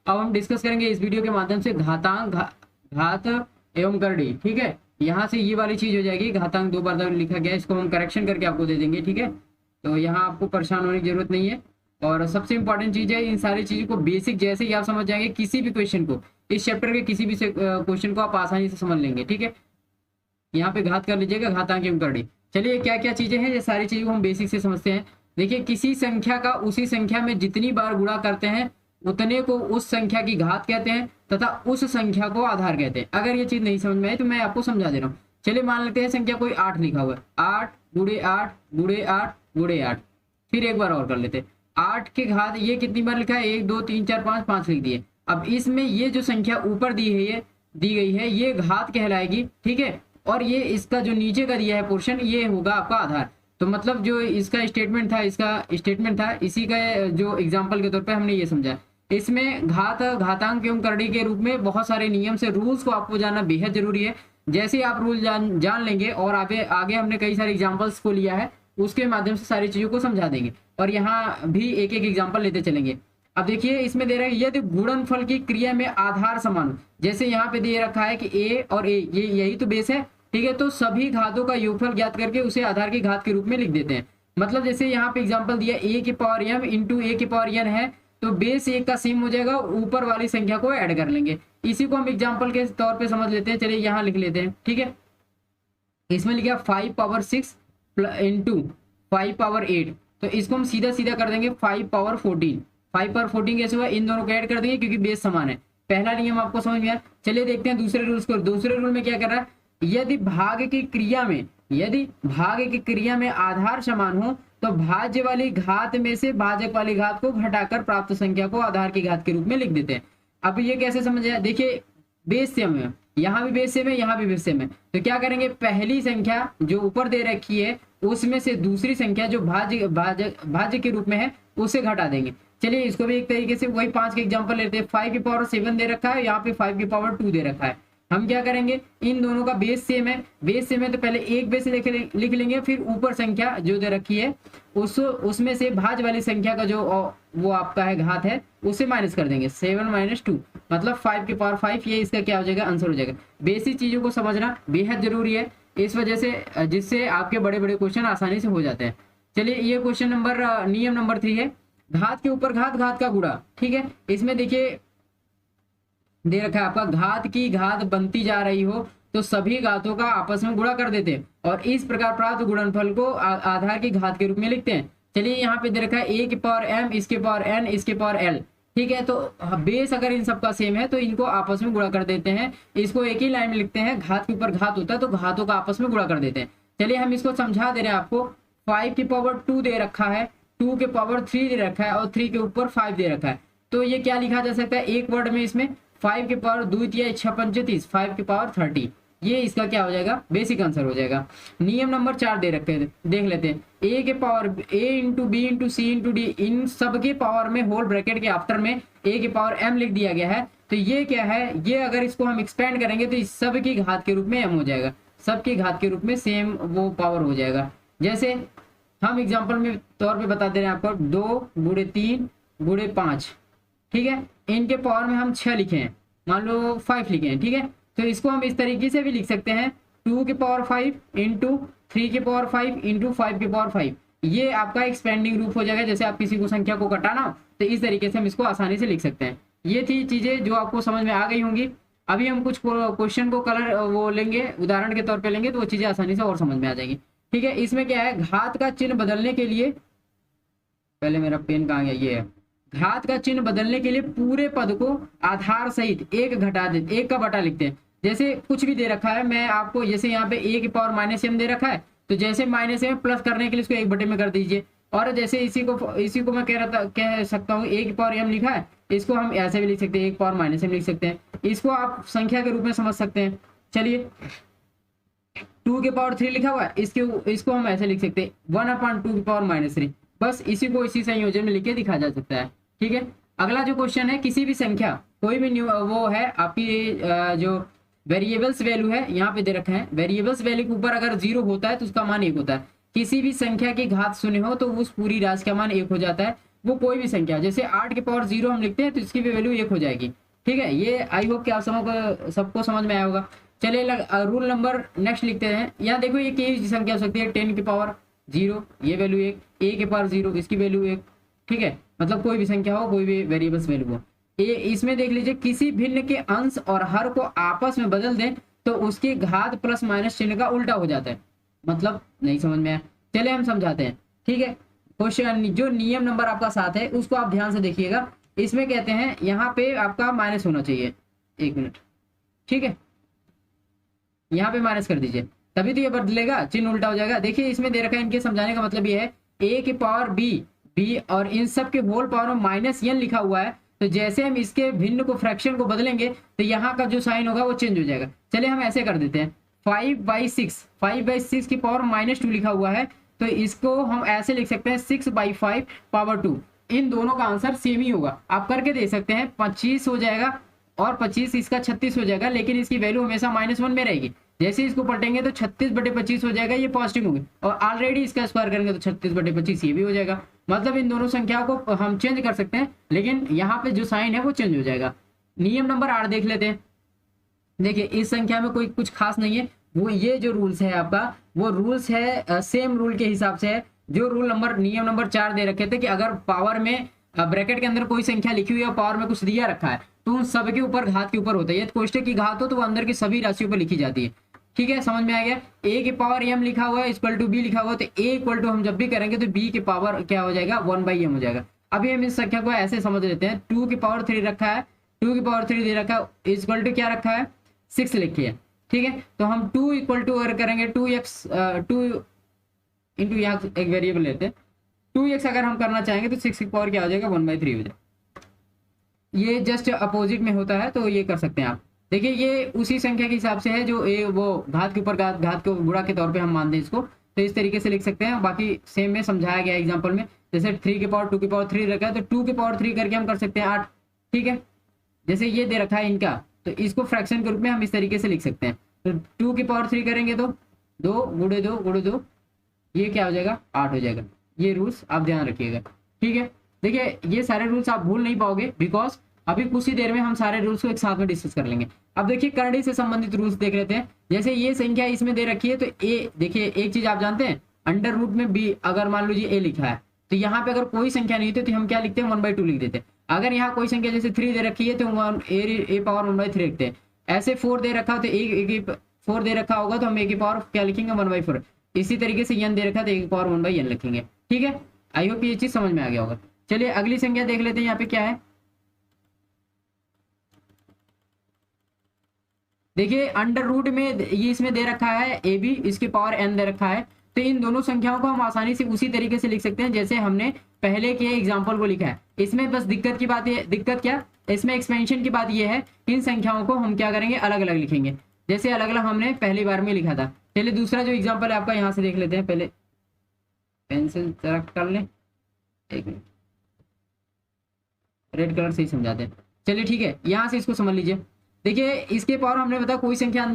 अब हम डिस्कस करेंगे इस वीडियो के माध्यम से घातांक, घात एवं करड़ी। ठीक है, यहाँ से ये वाली चीज हो जाएगी, घातांक 2 बार लिखा गया, इसको हम करेक्शन करके आपको दे देंगे। ठीक है, तो यहाँ आपको परेशान होने की जरूरत नहीं है। और सबसे इंपॉर्टेंट चीज है, इन सारी चीजों को बेसिक जैसे ही आप समझ जाएंगे, किसी भी क्वेश्चन को, इस चैप्टर के किसी भी क्वेश्चन को आप आसानी से समझ लेंगे। ठीक है, यहाँ पे घात कर लीजिएगा, घातांक एवं करड़ी। चलिए क्या क्या चीजें हैं, ये सारी चीजों को हम बेसिक से समझते हैं। देखिए, किसी संख्या का उसी संख्या में जितनी बार गुणा करते हैं उतने को उस संख्या की घात कहते हैं तथा उस संख्या को आधार कहते हैं। अगर ये चीज नहीं समझ में आई तो मैं आपको समझा दे रहा हूँ। चलिए मान लेते हैं संख्या कोई 8 लिखा हुआ है, 8 गुणे 8 गुणे 8 गुणे 8। फिर एक बार और कर लेते हैं, 8 की घात ये कितनी बार लिखा है, 1 2 3 4 5, 5 लिख दिए। अब इसमें ये जो संख्या ऊपर दी गई है ये घात कहलाएगी। ठीक है, और ये इसका जो नीचे का दिया है पोर्शन, ये होगा आपका आधार। तो मतलब जो इसका स्टेटमेंट था, इसी का जो एग्जाम्पल के तौर पे हमने ये समझा। इसमें घातांक एवं करड़ी के रूप में बहुत सारे नियम से रूल्स को आपको जानना बेहद जरूरी है। जैसे ही आप रूल जान लेंगे और आगे हमने कई सारे एग्जाम्पल्स को लिया है, उसके माध्यम से सारी चीजों को समझा देंगे। और यहाँ भी एक एक एग्जाम्पल लेते चलेंगे। अब देखिए, इसमें दे रहा है यदि गुणनफल की क्रिया में आधार समान हो, जैसे यहाँ पे दे रखा है कि ए और ए, ये यही तो बेस है। ठीक है, तो सभी घातों का योगफल ज्ञात करके उसे आधार की घात के रूप में लिख देते हैं। मतलब जैसे यहाँ पे एग्जांपल दिया, a की पावर m इंटू ए की पावर n है, तो बेस 1 का सेम हो जाएगा, ऊपर वाली संख्या को ऐड कर लेंगे। इसी को हम एग्जांपल के तौर पे समझ लेते हैं। चलिए यहाँ लिख लेते हैं। ठीक है, इसमें लिखा 5 पावर 6 इंटू 5 पावर 8, तो इसको हम सीधा सीधा कर देंगे 5 पावर 14। 5 पावर 14 कैसे हुआ, इन दोनों को ऐड कर देंगे क्योंकि बेस समान है। पहला नियम आपको समझ में आया। चलिए देखते हैं दूसरे रूल्स को। दूसरे रूल में क्या कर रहा है, यदि भाग की क्रिया में आधार समान हो तो भाज्य वाली घात में से भाजक वाली घात को घटाकर प्राप्त संख्या को आधार की घात के रूप में लिख देते हैं। अब ये कैसे समझे, देखिए बेस सेम है, यहाँ भी बेस सेम है, यहाँ भी बेस सेम है। तो क्या करेंगे, पहली संख्या जो ऊपर दे रखी है उसमें से दूसरी संख्या जो भाज्य के रूप में है उसे घटा देंगे। चलिए इसको भी एक तरीके से वही 5 के एग्जांपल लेते हैं। 5 की पावर 7 दे रखा है, यहाँ पे 5 की पावर 2 दे रखा है। हम क्या करेंगे, इन दोनों का बेस सेम है, तो पहले एक बेस लिख लेंगे, फिर ऊपर संख्या जो दे रखी है उसमें से भाज्य वाली संख्या का जो वो आपका है घात है उसे माइनस कर देंगे। 7 माइनस 2 मतलब 5 की पावर 5, ये इसका क्या हो जाएगा, आंसर हो जाएगा। बेसिक चीजों को समझना बेहद जरूरी है इस वजह से, जिससे आपके बड़े बड़े क्वेश्चन आसानी से हो जाते हैं। चलिए ये क्वेश्चन नियम नंबर 3 है, घात के ऊपर घात का गुणा। ठीक है, इसमें देखिए दे रखा है आपका, घात की घात बनती जा रही हो तो सभी घातों का आपस में गुणा कर देते हैं और इस प्रकार प्राप्त गुणनफल को आधार की घात के रूप में लिखते हैं। चलिए यहाँ पे दे रखा है a की पावर m, इसके पावर n, इसके पावर l। ठीक है, तो बेस अगर इन सबका सेम है तो इनको आपस में गुणा कर देते हैं। इसको एक ही लाइन में लिखते हैं, घात के ऊपर घात होता है तो घातों का आपस में गुणा कर देते हैं। चलिए हम इसको समझा दे रहे हैं आपको। 5 की पावर 2 दे रखा है, 2 के पावर 3 दे रखा है और 3 के ऊपर 5 दे रखा है। तो ये क्या लिखा जा सकता है एक वर्ड में, इसमें 5 के पावर 2 या 6 पंचे 30, 5 के पावर 30, ये इसका क्या हो जाएगा, बेसिक आंसर हो जाएगा। नियम नंबर 4 दे रखे हैं, देख लेते हैं। a के power a into B into C into D, इन सब के पावर में होल ब्रैकेट के आफ्टर में a के पावर m लिख दिया गया है। तो ये क्या है, ये अगर इसको हम एक्सपेंड करेंगे तो इस सब की घात के रूप में m हो जाएगा, सब की घात के रूप में सेम वो पावर हो जाएगा। जैसे हम एग्जाम्पल में तौर पे बता दे रहे हैं आपको, 2 गुणे 3 गुणे 5। ठीक है, इनके पावर में हम 6 लिखे हैं, मान लो 5 लिखे हैं। ठीक है, तो इसको हम इस तरीके से भी लिख सकते हैं, 2 के पावर 5 इंटू 3 के पावर 5 इंटू 5 के पावर 5। ये आपका एक्सपेंडिंग रूप हो जाएगा। जैसे आप किसी को संख्या को घटाना हो तो इस तरीके से हम इसको आसानी से लिख सकते हैं। ये थी चीजें जो आपको समझ में आ गई होंगी। अभी हम कुछ क्वेश्चन को कलर वो लेंगे, उदाहरण के तौर पर लेंगे, तो वो चीजें आसानी से और समझ में आ जाएगी। ठीक है, इसमें क्या है, घात का चिन्ह बदलने के लिए, पहले मेरा पेन कहाँ गया, ये है, घात का चिन्ह बदलने के लिए पूरे पद को आधार सहित एक का बटा लिखते हैं। जैसे कुछ भी दे रखा है, मैं आपको जैसे यहाँ पे a की पावर माइनस m दे रखा है, तो जैसे माइनस m प्लस करने के लिए इसको 1 बटे में कर दीजिए। और जैसे इसी को मैं कह सकता हूँ a की पावर m लिखा है, इसको हम ऐसे भी लिख सकते हैं, 1 पावर माइनस m लिख सकते हैं। इसको आप संख्या के रूप में समझ सकते हैं। चलिए 2 के पावर 3 लिखा हुआ है, इसको हम ऐसे लिख सकते हैं, 1/2 की पावर -3। बस इसी को इसी संयोजन में लिख के दिखाया जा सकता है। ठीक है, अगला जो क्वेश्चन है, किसी भी संख्या कोई भी वो है आपकी जो वेरिएबल्स वैल्यू है, यहाँ पे दे रखा है, वेरिएबल्स वैल्यू के ऊपर अगर 0 होता है तो उसका मान 1 होता है। किसी भी संख्या की घात 0 हो तो उस पूरी राशि का मान 1 हो जाता है। वो कोई भी संख्या, जैसे 8 के पावर 0 हम लिखते हैं तो इसकी भी वैल्यू 1 हो जाएगी। ठीक है, ये आई होप कि आप सबको समझ में आया होगा। चलिए रूल नंबर नेक्स्ट लिखते हैं। यहाँ देखो ये कई संख्या हो सकती है, 10 की पावर 0 ये वैल्यू 1, a के पावर 0 इसकी वैल्यू 1। ठीक है, मतलब कोई भी संख्या हो, कोई भी वेरिएबल्स वैल्यू हो। ये इसमें देख लीजिए, किसी भिन्न के अंश और हर को आपस में बदल दें तो उसके घात प्लस माइनस चिन्ह का उल्टा हो जाता है। मतलब नहीं समझ में आया, चले हम समझाते हैं। ठीक है, क्वेश्चन जो नियम नंबर आपका 7 है उसको आप ध्यान से देखिएगा। इसमें कहते हैं यहाँ पे आपका माइनस होना चाहिए, 1 मिनट। ठीक है, यहाँ पे माइनस कर दीजिए, तभी तो ये बदलेगा, चिन्ह उल्टा हो जाएगा। देखिए इसमें दे रखा है, इनके समझाने का मतलब ये है a की पावर b और इन सब के होल पावर में माइनस n लिखा हुआ है, तो जैसे हम इसके भिन्न को फ्रैक्शन को बदलेंगे तो यहाँ का जो साइन होगा वो चेंज हो जाएगा। चलिए हम ऐसे कर देते हैं, 5/6 की पावर -2 लिखा हुआ है, तो इसको हम ऐसे लिख सकते हैं 6/5 पावर 2। इन दोनों का आंसर सेम ही होगा, आप करके दे सकते हैं। 25 हो जाएगा और 25 इसका 36 हो जाएगा, लेकिन इसकी वैल्यू हमेशा -1 में रहेगी। जैसे इसको पलटेंगे तो 36/25 हो जाएगा, ये पॉजिटिव होगी, और ऑलरेडी इसका स्क्वायर करेंगे तो 36/25 ये भी हो जाएगा। मतलब इन दोनों संख्याओं को हम चेंज कर सकते हैं, लेकिन यहाँ पे जो साइन है वो चेंज हो जाएगा। नियम नंबर 8 देख लेते हैं। देखिए इस संख्या में कोई कुछ खास नहीं है, वो ये जो रूल्स है आपका, वो रूल्स है सेम रूल के हिसाब से है जो रूल नंबर नियम नंबर 4 दे रखे थे कि अगर पावर में ब्रैकेट के अंदर कोई संख्या लिखी हुई है और पावर में कुछ दिया रखा है तो उन सब के ऊपर घात के ऊपर होता है। कोष्टक की घात हो तो वो अंदर की सभी राशियों पर लिखी जाती है। ठीक है, समझ में आ गया। a की पावर m लिखा हुआ है इक्वल टू b लिखा हुआ है, तो a इक्वल टू हम जब भी करेंगे तो b की पावर क्या हो जाएगा, 1/m हो जाएगा। अभी हम इस संख्या को ऐसे समझ लेते हैं, 2 की पावर 3 रखा है, 2 की पावर 3 दे रखा है, इक्वल टू क्या रखा है, 6 लिखी है। ठीक है, तो हम 2 इक्वल टू अगर करेंगे 2x 2 इंटू यहाँ एक वेरिएबल लेते हैं 2x अगर हम करना चाहेंगे तो 6 की पावर क्या हो जाएगा, 1/3 हो जाएगा। ये जस्ट अपोजिट में होता है तो ये कर सकते हैं आप। देखिए ये उसी संख्या के हिसाब से है जो वो घात के ऊपर घात को गुणा के तौर पे हम मानते हैं इसको, तो इस तरीके से लिख सकते हैं। बाकी सेम में समझाया गया एग्जांपल में, जैसे 3 की पावर 2 की पावर 3 रखा है तो 2 की पावर 3 करके हम कर सकते हैं 8। ठीक है, जैसे ये दे रखा है इनका, तो इसको फ्रैक्शन के रूप में हम इस तरीके से लिख सकते हैं। तो 2 की पावर 3 करेंगे तो 2 गुणे 2 गुणे 2 ये क्या हो जाएगा, 8 हो जाएगा। ये रूल्स आप ध्यान रखिएगा। ठीक है, देखिए ये सारे रूल्स आप भूल नहीं पाओगे, बिकॉज अभी कुछ ही देर में हम सारे रूल्स को एक साथ में डिस्कस कर लेंगे। अब देखिए करंडी से संबंधित रूल्स देख लेते हैं। जैसे ये संख्या इसमें दे रखी है तो ए, देखिए एक चीज आप जानते हैं, अंडर रूट में बी अगर मान लीजिए ए लिखा है तो यहाँ पे अगर कोई संख्या नहीं थी तो हम क्या लिखते हैं, 1/2 लिख देते हैं। अगर यहाँ कोई संख्या जैसे 3 दे रखी है तो ए पावर 1/3 लिखते हैं। ऐसे 4 दे रखा हो तो ए 4 दे रखा होगा तो हम ए की पावर क्या लिखेंगे, 1/4। इसी तरीके से n दे रखा तो ए की पावर 1/n लिखेंगे। ठीक है, आई होप ये चीज समझ में आ गया होगा। चलिए अगली संख्या देख लेते हैं, यहाँ पे क्या है। देखिए अंडर रूट में ये इसमें दे रखा है ए बी, इसकी पावर n दे रखा है, तो इन दोनों संख्याओं को हम आसानी से उसी तरीके से लिख सकते हैं जैसे हमने पहले के एग्जाम्पल को लिखा है। इसमें बस दिक्कत की बात है, दिक्कत क्या, इसमें एक्सपेंशन की बात यह है, इन संख्याओं को हम क्या करेंगे, अलग अलग लिखेंगे, जैसे अलग अलग हमने पहली बार में लिखा था। चलिए दूसरा जो एग्जाम्पल है आपका यहाँ से देख लेते हैं। पहले पेंसिल कर लें, एक मिनट, रेड कलर से ही समझाते हैं। चलिए ठीक है, यहाँ से इसको समझ लीजिए। देखिए इसके पावर हमने बताया कोई संख्या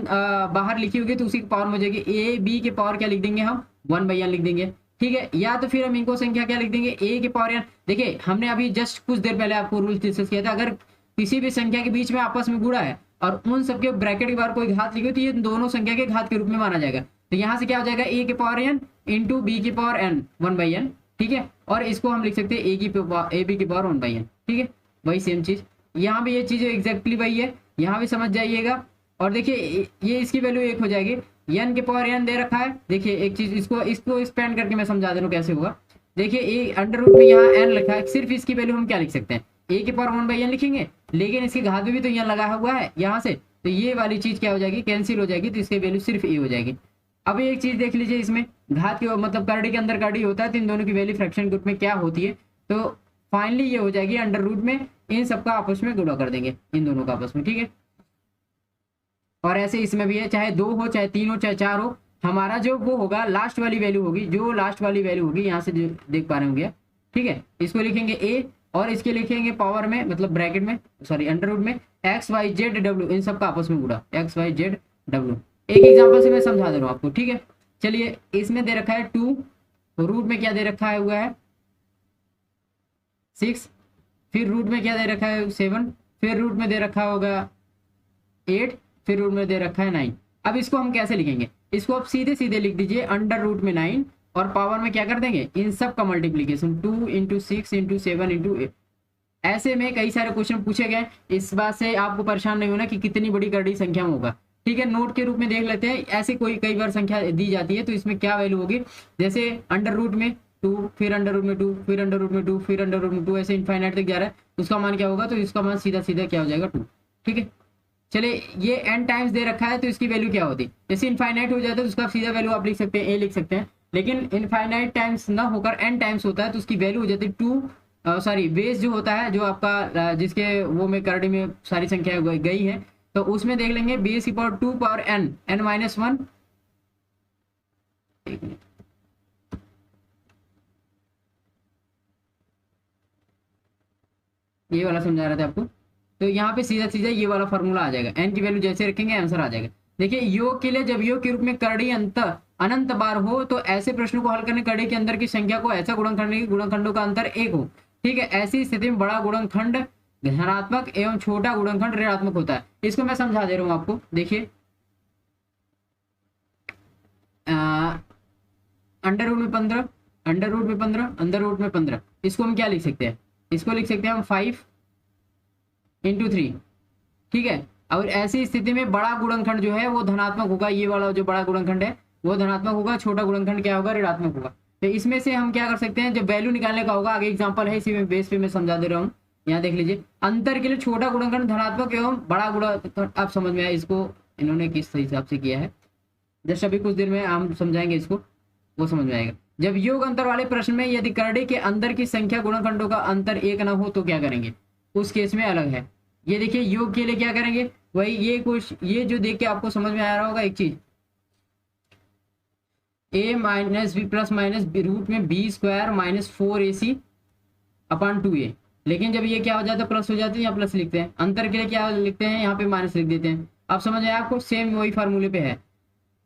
बाहर लिखी होगी तो उसी की पावर में हो जाएगी। ए बी के पावर क्या लिख देंगे, हम 1/n लिख देंगे। ठीक है, या तो फिर हम इनको संख्या क्या लिख देंगे, ए के पावर n। देखिए हमने अभी जस्ट कुछ देर पहले आपको रूल डिस्कस किया था, अगर किसी भी संख्या के बीच में आपस में गुणा है और उन सबके ब्रैकेट के बाहर कोई घात लिखी हो तो ये दोनों संख्या के घात के रूप में माना जाएगा। तो यहाँ से क्या हो जाएगा, ए के पावर n इंटू बी की पावर n 1/n। ठीक है, और इसको हम लिख सकते हैं ए बी की पावर 1/n। ठीक है, वही सेम चीज यहाँ भी, ये चीज एग्जैक्टली वही है, यहाँ भी समझ जाइएगा। और देखिए ये इसकी वैल्यू 1 हो जाएगी, n के पावर n दे रखा है। देखिए एक चीज इसको एक्सपेंड करके मैं समझा दे रहा हूँ कैसे होगा। देखिए ए अंडर रूट में यहाँ n लिखा है, सिर्फ इसकी वैल्यू हम क्या लिख सकते हैं, a के पावर 1/n लिखेंगे, लेकिन इसके घात में भी तो यहाँ लगा हुआ है यहाँ से, तो ये वाली चीज क्या हो जाएगी, कैंसिल हो जाएगी, तो इसकी वैल्यू सिर्फ a हो जाएगी। अब एक चीज देख लीजिए, इसमें घात के मतलब करड़ी के अंदर करड़ी होता है तो इन दोनों की वैल्यू फ्रैक्शन ग्रुप में क्या होती है, तो फाइनली ये हो जाएगी अंडर रूट में इन सबका आपस में गुणा कर देंगे, इन दोनों का आपस में। ठीक है, और ऐसे इसमें भी है, चाहे 2 हो चाहे 3 हो चाहे 4 हो, हमारा जो वो होगा लास्ट वाली वैल्यू होगी, जो लास्ट वाली वैल्यू होगी यहाँ से जो देख पा रहे होंगे। ठीक है, इसको लिखेंगे a और इसके लिखेंगे पावर में मतलब ब्रैकेट में, सॉरी अंडर रूट में x y z w, इन सब का आपस में गुणा x y z w। एक एग्जांपल से मैं समझा दे रहा हूँ आपको। ठीक है, चलिए इसमें दे रखा है 2, रूट में क्या दे रखा है हुआ है 6, फिर रूट में क्या दे रखा है 7, फिर रूट में दे रखा होगा 8, फिर रूट में दे रखा है 9। अब इसको हम कैसे लिखेंगे, इसको आप सीधे सीधे लिख दीजिए अंडर रूट में 9 और पावर में क्या कर देंगे इन सब का मल्टीप्लीकेशन 2 इंटू 6 इंटू 7 इंटू 8। ऐसे में कई सारे क्वेश्चन पूछे गए, इस बात से आपको परेशान नहीं होना कि कितनी बड़ी करड़ी संख्या में होगा। ठीक है, नोट के रूप में देख लेते हैं। ऐसे कोई कई बार संख्या दी जाती है तो इसमें क्या वैल्यू होगी, जैसे अंडर रूट में 2, फिर अंडर रूट में 2, फिर अंडर रूट में 2, फिर अंडर रूट में 2, ऐसे इनफाइनाइट तक जा रहा है, उसका मान क्या होगा, तो इसका मान सीधा सीधा क्या हो जाएगा 2। ठीक है, चलिए ये n टाइम्स दे रखा है तो इसकी वैल्यू क्या होती है, जैसे इनफाइनाइट हो जाता है तो उसका सीधा वैल्यू आप लिख सकते हैं a लिख सकते हैं, लेकिन इनफाइनाइट टाइम्स ना होकर n टाइम्स होता है तो उसकी वैल्यू हो जाती है 2, सॉरी बेस जो होता है जो आपका जिसके वो में करड़ी में सारी संख्या गई है तो उसमें देख लेंगे बेस की पावर 2 पावर n माइनस 1। ये वाला समझा रहा था आपको, तो यहाँ पे सीधा सीधा ये वाला फॉर्मूला आ जाएगा, n की वैल्यू जैसे रखेंगे आंसर आ जाएगा। देखिए योग के लिए जब योग के रूप में करड़ी अनंत बार हो तो ऐसे प्रश्नों को हल करने करड़ी के अंदर की संख्या को ऐसा गुणनखंडों का अंतर 1 हो। ठीक है, ऐसी स्थिति में बड़ा गुणनखंड धनात्मक एवं छोटा गुणनखंड ऋणात्मक होता है। इसको मैं समझा दे रहा हूँ आपको, देखिए अंडर रूट में 15, अंडर रूट में 15, अंडर रूट में 15, इसको हम क्या लिख सकते हैं, इसको लिख सकते हैं हम 5 इंटू 3। ठीक है, और ऐसी स्थिति में बड़ा गुणनखंड जो है वो धनात्मक होगा, ये वाला जो बड़ा गुणनखंड है वो धनात्मक होगा, छोटा गुणनखंड क्या होगा ऋणात्मक होगा। तो इसमें से हम क्या कर सकते हैं, जब वैल्यू निकालने का होगा, आगे एग्जांपल है इसी में बेस पे मैं समझा दे रहा हूँ। यहाँ देख लीजिए, अंतर के लिए छोटा गुणनखंड धनात्मक एवं बड़ा गुणनखंड, आप समझ में आया इसको इन्होंने किस हिसाब से किया है, जस्ट अभी कुछ देर में हम समझाएंगे इसको, वो समझ में आएगा। जब योग अंतर वाले प्रश्न में यदि करड़ी के अंदर की संख्या गुणनखंडों का अंतर 1 न हो तो क्या करेंगे, उस केस में अलग है। ये देखिए योग के लिए क्या करेंगे, वही ये कुछ ये जो देख के आपको समझ में आ रहा होगा एक चीज, a minus B plus minus root में B square minus 4ac upon 2a, लेकिन जब ये क्या हो जाता है प्लस हो जाती है, यहाँ प्लस लिखते हैं, अंतर के लिए क्या लिखते हैं यहाँ पे माइनस लिख देते हैं। आप समझ आए आपको, सेम वही फार्मूले पे है,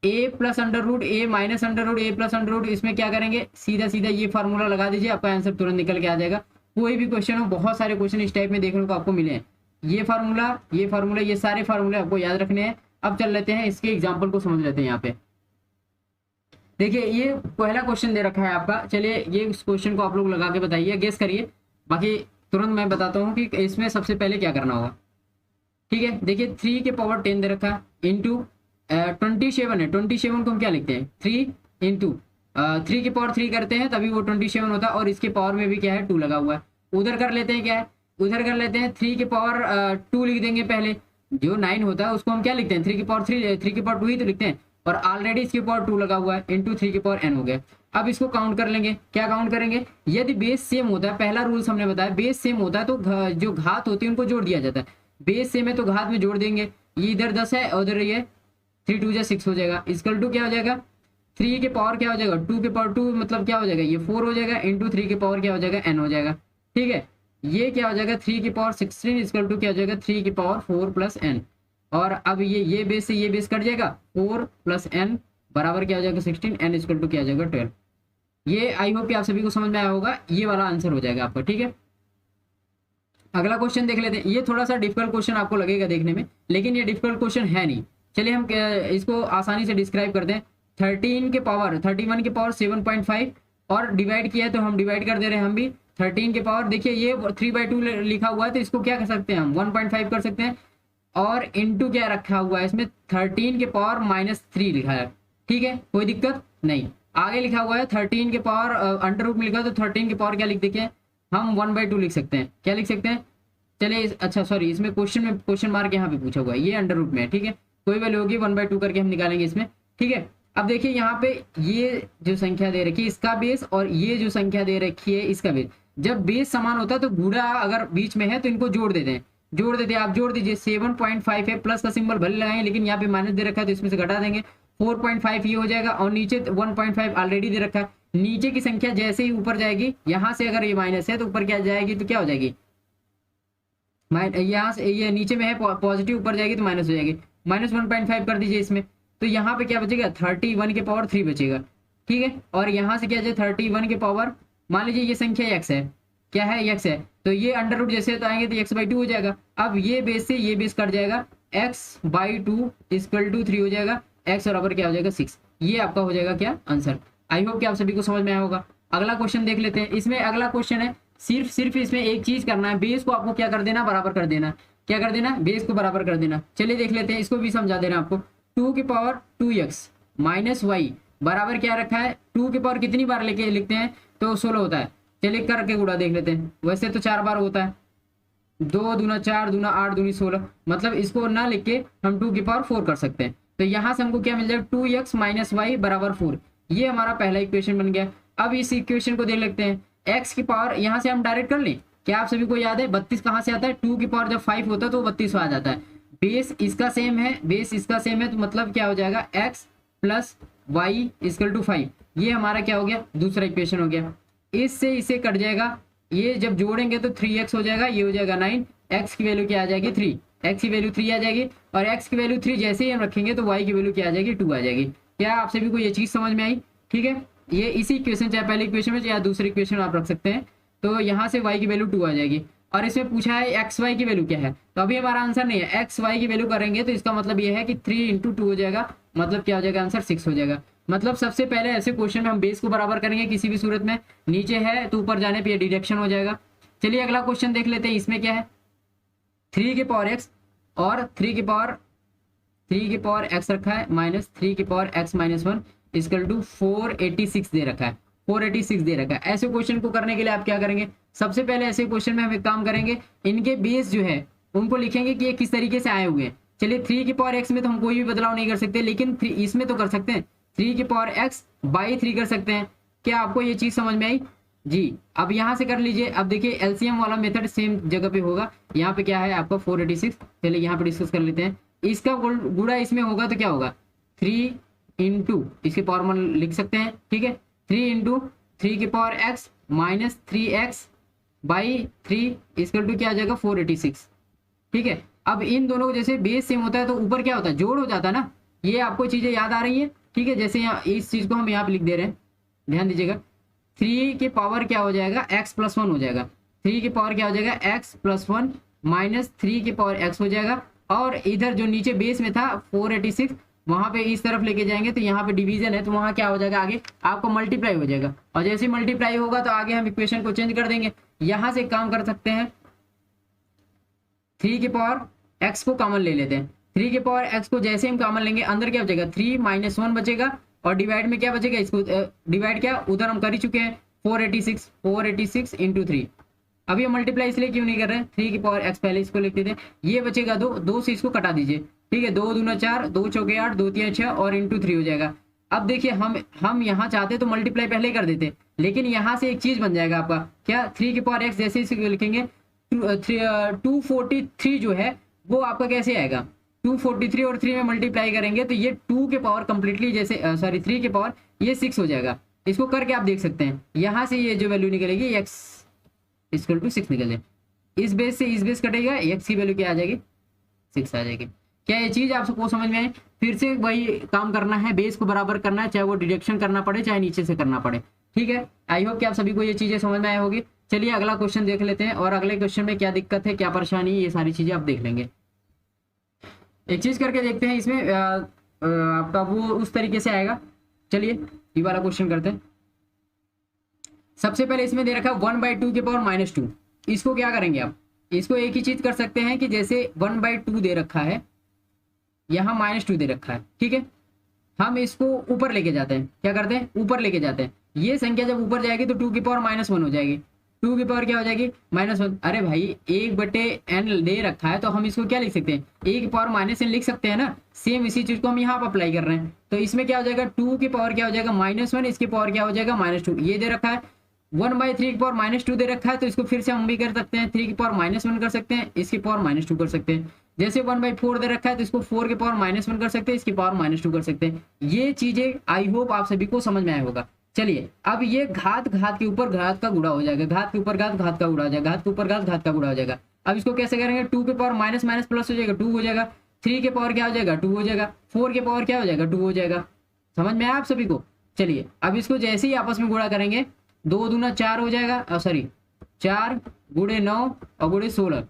a plus under root a minus under root a plus under root, इसमें क्या करेंगे सीधा सीधा ये फार्मूला लगा दीजिए, आपका आंसर तुरंत निकल के आ जाएगा। कोई भी क्वेश्चन हो, बहुत सारे क्वेश्चन इस टाइप में देखने को आपको मिले हैं, ये फार्मूला ये सारे फार्मूले आपको याद रखने हैं। अब चल लेते हैं इसके एग्जाम्पल को समझ लेते हैं। यहाँ पे देखिए ये पहला क्वेश्चन दे रखा है आपका, चलिए ये इस क्वेश्चन को आप लोग लगा के बताइए, गेस करिए, बाकी तुरंत मैं बताता हूँ कि इसमें सबसे पहले क्या करना होगा। ठीक है, देखिए 3 के पावर 10 दे रखा है इंटू 27 है, 27 को हम क्या लिखते हैं 3 इंटू 3 के पावर 3 करते हैं तभी वो 27 होता है, और इसके पावर में भी क्या है 2 लगा हुआ है। उधर कर लेते हैं, क्या है उधर कर लेते हैं, 3 के पावर 2 लिख देंगे, पहले जो 9 होता है उसको हम क्या लिखते हैं 3 के पावर 2 ही तो लिखते हैं, और ऑलरेडी इसके पावर 2 लगा हुआ है इंटू 3 के पावर n हो गया। अब इसको काउंट कर लेंगे, क्या काउंट करेंगे, यदि बेस सेम होता है, पहला रूल्स हमने बताया बेस सेम होता है तो जो घात होती है उनको जोड़ दिया जाता है, बेस सेम है तो घात में जोड़ देंगे, ये इधर 10 है और उधर ये 3 2 6 हो जाएगा, इक्वल टू क्या हो जाएगा 3 के पावर क्या हो जाएगा 2 के पावर 2 मतलब क्या हो जाएगा ये 4 हो जाएगा, इंटू 3 के पावर क्या हो जाएगा n हो जाएगा। ठीक है, ये क्या हो जाएगा 3 की पावर 16 इक्वल टू क्या हो जाएगा 3 की पावर 4 प्लस n, और अब ये बेस से ये बेस कट जाएगा 4 प्लस n बराबर क्या हो जाएगा 16, n इक्वल टू क्या हो जाएगा 12। ये आई होप कि आप सभी को समझ में आया होगा, ये वाला आंसर हो जाएगा आपका। ठीक है, अगला क्वेश्चन देख लेते हैं। ये थोड़ा सा डिफिकल्ट क्वेश्चन आपको लगेगा देखने में, लेकिन ये डिफिकल्ट क्वेश्चन है नहीं। चलिए हम इसको आसानी से डिस्क्राइब करते हैं। 31 के पावर 7.5 और डिवाइड किया है तो हम डिवाइड कर दे रहे हैं हम भी 13 के पावर, देखिए ये 3/2 लिखा हुआ है तो इसको क्या कर सकते हैं हम 1.5 कर सकते हैं, और इंटू क्या रखा हुआ है इसमें 13 के पावर -3 लिखा है। ठीक है, कोई दिक्कत नहीं। आगे लिखा हुआ है 13 के पावर अंडर रूट में लिखा है तो 13 के पावर क्या लिख देखिए हम 1/2 लिख सकते हैं, क्या लिख सकते हैं, चलिए अच्छा सॉरी इसमें क्वेश्चन मार्क यहाँ पे पूछा हुआ है, ये अंडर रूट में है। ठीक है, कोई वैल्यू होगी 1/2 करके हम निकालेंगे इसमें। ठीक है, अब देखिए यहाँ पे ये जो संख्या दे रखी है इसका बेस और ये जो संख्या दे रखी है इसका बेस, जब बेस समान होता है तो गुणा अगर बीच में है तो इनको जोड़ देते हैं, आप जोड़ दीजिए 7.5 है, प्लस का सिंबल भले लगाएं लेकिन यहाँ पे माइनस दे रखा है तो इसमें से घटा देंगे 4.5 ये हो जाएगा, और नीचे 1.5 ऑलरेडी दे रखा है। नीचे की संख्या जैसे ही ऊपर जाएगी, यहाँ से अगर ये माइनस है तो ऊपर क्या जाएगी तो क्या हो जाएगी यहाँ से ये नीचे में है पॉजिटिव, ऊपर जाएगी तो माइनस हो जाएगी, -1.5 कर दीजिए इसमें, तो यहाँ पे क्या बचेगा 31 के पावर 3 बचेगा। ठीक है, और यहाँ से क्या जाए 31 के पावर, मान लीजिए ये संख्या x है क्या है, x है, तो ये अंडर रूट जैसे तो आएंगे तो x/2 हो जाएगा। अब ये बेस से ये बेस कट जाएगा, x/2 इक्वल टू 3 हो जाएगा, x बराबर क्या हो जाएगा 6। ये आपका हो जाएगा क्या आंसर। आई होप कि आप सभी को समझ में आया होगा। अगला क्वेश्चन देख लेते हैं। इसमें अगला क्वेश्चन है, सिर्फ इसमें एक चीज करना है, बेस को आपको क्या कर देना, बराबर कर देना। क्या कर देना, बेस को बराबर कर देना। चलिए देख लेते हैं, इसको भी समझा दे रहे हैं आपको। 2 की पावर 2x माइनस वाई बराबर क्या रखा है, 2 की पावर कितनी बार लेके लिखते हैं तो 16 होता है। चलिए करके गुणा देख लेते हैं, वैसे तो 4 बार होता है, 2 दूना 4 दूना 8 दूनी 16, मतलब इसको ना लिख के हम 2 की पावर 4 कर सकते हैं। तो यहाँ से हमको क्या मिल जाएगा, 2x माइनस वाई बराबर 4। ये हमारा पहला इक्वेशन बन गया। अब इस इक्वेशन को देख लेते हैं, x की पावर यहाँ से हम डायरेक्ट कर लें। क्या आप सभी को याद है 32 कहाँ से आता है, 2 की पावर जब 5 होता है तो 32 आ जाता है। बेस इसका सेम है, बेस इसका सेम है, तो मतलब क्या हो जाएगा, x plus y equal to 5। ये हमारा क्या हो गया, दूसरा इक्वेशन हो गया। इससे इसे कट जाएगा, ये जब जोड़ेंगे तो 3x हो जाएगा, ये हो जाएगा 9, x की वैल्यू क्या आ जाएगी 3, x की वैल्यू 3 आ जाएगी, और x की वैल्यू 3 जैसे ही हम रखेंगे तो y की वैल्यू क्या आ जाएगी 2 आ जाएगी। क्या आप सभी को ये चीज समझ में आई, ठीक है। ये इसी इक्वेशन, चाहे पहले इक्वेशन में या दूसरी इक्वेशन आप रख सकते हैं, तो यहाँ से y की वैल्यू 2 आ जाएगी। और इसमें पूछा है एक्स वाई की वैल्यू क्या है, तो अभी हमारा आंसर नहीं है, एक्स वाई की वैल्यू करेंगे तो इसका मतलब ये है कि 3 इंटू 2 हो जाएगा, मतलब क्या हो जाएगा आंसर 6 हो जाएगा। मतलब सबसे पहले ऐसे क्वेश्चन में हम बेस को बराबर करेंगे किसी भी सूरत में, नीचे है तो ऊपर जाने पे ये डिडक्शन हो जाएगा। चलिए अगला क्वेश्चन देख लेते हैं। इसमें क्या है, 3 की पावर एक्स और 3 की पावर एक्स रखा है, माइनस 3 की power x minus 1 equal to 486 दे रखा है, 486 दे रखा है। ऐसे क्वेश्चन को करने के लिए आप क्या करेंगे, सबसे पहले ऐसे क्वेश्चन में हम एक काम करेंगे, इनके बेस जो है उनको लिखेंगे कि ये किस तरीके से आए हुए हैं। चलिए 3 की पावर एक्स में तो हम कोई भी बदलाव नहीं कर सकते, लेकिन इसमें तो कर सकते हैं, 3 की पावर एक्स बाई 3 कर सकते हैं। क्या आपको ये चीज समझ में आई जी। अब यहाँ से कर लीजिए। अब देखिए एलसीएम वाला मेथड सेम जगह पे होगा, यहाँ पे क्या है आपका 486। चलिए यहाँ पे डिस्कस कर लेते हैं। इसका गुणा इसमें होगा तो क्या होगा, 3 इंटू इसके पावर में लिख सकते हैं, ठीक है, 3 इंटू 3 की power x minus 3x by 3 equal to क्या आ जाएगा 486, ठीक है। अब इन दोनों को जैसे बेस सेम होता है तो ऊपर क्या होता है, जोड़ हो जाता है ना। ये आपको चीजें याद आ रही है, ठीक है। जैसे यहाँ इस चीज को हम यहाँ पे लिख दे रहे हैं, ध्यान दीजिएगा। 3 के पावर क्या हो जाएगा, x प्लस 1 हो जाएगा, 3 की पावर क्या हो जाएगा x प्लस 1 माइनस 3 की पावर x हो जाएगा। और इधर जो नीचे बेस में था 486, वहां पे इस तरफ लेके जाएंगे तो यहाँ पे डिवीजन है, तो वहां क्या हो जाएगा, आगे आपको मल्टीप्लाई हो जाएगा। और जैसे मल्टीप्लाई होगा तो आगे हम इक्वेशन को चेंज कर देंगे। यहाँ से एक काम कर सकते हैं, 3 की पावर x को कॉमन ले लेते हैं। 3 की पावर x को जैसे हम कॉमन लेंगे, अंदर क्या बचेगा 3 माइनस 1 बचेगा, और डिवाइड में क्या बचेगा, इसको डिवाइड क्या उधर हम कर ही चुके हैं, 486 इंटू 3। अभी हम मल्टीप्लाई इसलिए क्यों नहीं कर रहे हैं, 3 की पावर x पहले इसको लिख देते हैं। ये बचेगा 2 से इसको कटा दीजिए, ठीक है, 2 दूना 4, 2 चौके 8, 2 3 6 और इंटू 3 हो जाएगा। अब देखिए हम यहाँ चाहते तो मल्टीप्लाई पहले ही कर देते, लेकिन यहाँ से एक चीज बन जाएगा आपका क्या, 3 की पावर x जैसे इसे लिखेंगे 243 जो है वो आपका कैसे आएगा, 243 और 3 में मल्टीप्लाई करेंगे तो ये 2 के पावर कंप्लीटली जैसे 3 के पावर ये 6 हो जाएगा। इसको करके आप देख सकते हैं, यहाँ से ये जो वैल्यू निकलेगी x इक्वल टू 6 निकल जाए, इस बेस से इस बेस कटेगा, x की वैल्यू क्या आ जाएगी 6 आ जाएगी। क्या ये चीज आप सबको समझ में आए, फिर से वही काम करना है, बेस को बराबर करना है, चाहे वो डिडक्शन करना पड़े चाहे नीचे से करना पड़े, ठीक है। आई होप कि आप सभी को ये चीजें समझ में आए होगी। चलिए अगला क्वेश्चन देख लेते हैं, और अगले क्वेश्चन में क्या दिक्कत है क्या परेशानी, ये सारी चीजें आप देख लेंगे। एक चीज करके देखते हैं, इसमें आपका वो उस तरीके से आएगा। चलिए ये वाला क्वेश्चन करते हैं। सबसे पहले इसमें दे रखा है 1/2 के पावर -2। इसको क्या करेंगे आप, इसको एक ही चीज कर सकते हैं कि जैसे 1/2 दे रखा है, यहाँ -2 दे रखा है, ठीक है, हम इसको ऊपर लेके जाते हैं। क्या करते हैं, ऊपर लेके जाते हैं। ये संख्या जब ऊपर जाएगी तो 2 की पावर -1 हो जाएगी, 2 की पावर क्या हो जाएगी -1। अरे भाई 1/n दे रखा है तो हम इसको क्या लिख सकते हैं, 1 की पावर -n लिख सकते हैं ना। सेम इसी चीज को हम यहाँ पर अप्लाई कर रहे हैं, तो इसमें क्या हो जाएगा 2 की पावर क्या हो जाएगा -1, इसकी पावर क्या हो जाएगा -2। ये दे रखा है 1/3 की पावर -2 दे रखा है, तो इसको फिर से हम भी कर सकते हैं, 3 की पावर -1 कर सकते हैं, इसकी पावर -2 कर सकते हैं। जैसे 1/4 दे रखा है तो इसको 4 की पावर -1 कर सकते हैं, इसकी पावर -2 कर सकते हैं। ये चीजें आई होप आप सभी को समझ में आया होगा। चलिए अब ये घात के ऊपर घात का गुणा हो जाएगा, घात के ऊपर घात का गुणा हो जाएगा, घात के ऊपर घात का गुणा हो जाएगा। अब इसको कैसे करेंगे, 2 के पावर माइनस माइनस प्लस हो जाएगा, 2 हो जाएगा, 3 के पावर क्या हो जाएगा 2 हो जाएगा, 4 के पावर क्या हो जाएगा 2 हो जाएगा। समझ में आया आप सभी को। चलिए अब इसको जैसे ही आपस में गुणा करेंगे, 2 दूना 4 हो जाएगा, सॉरी 4 गुणे 9 और गुणे 16,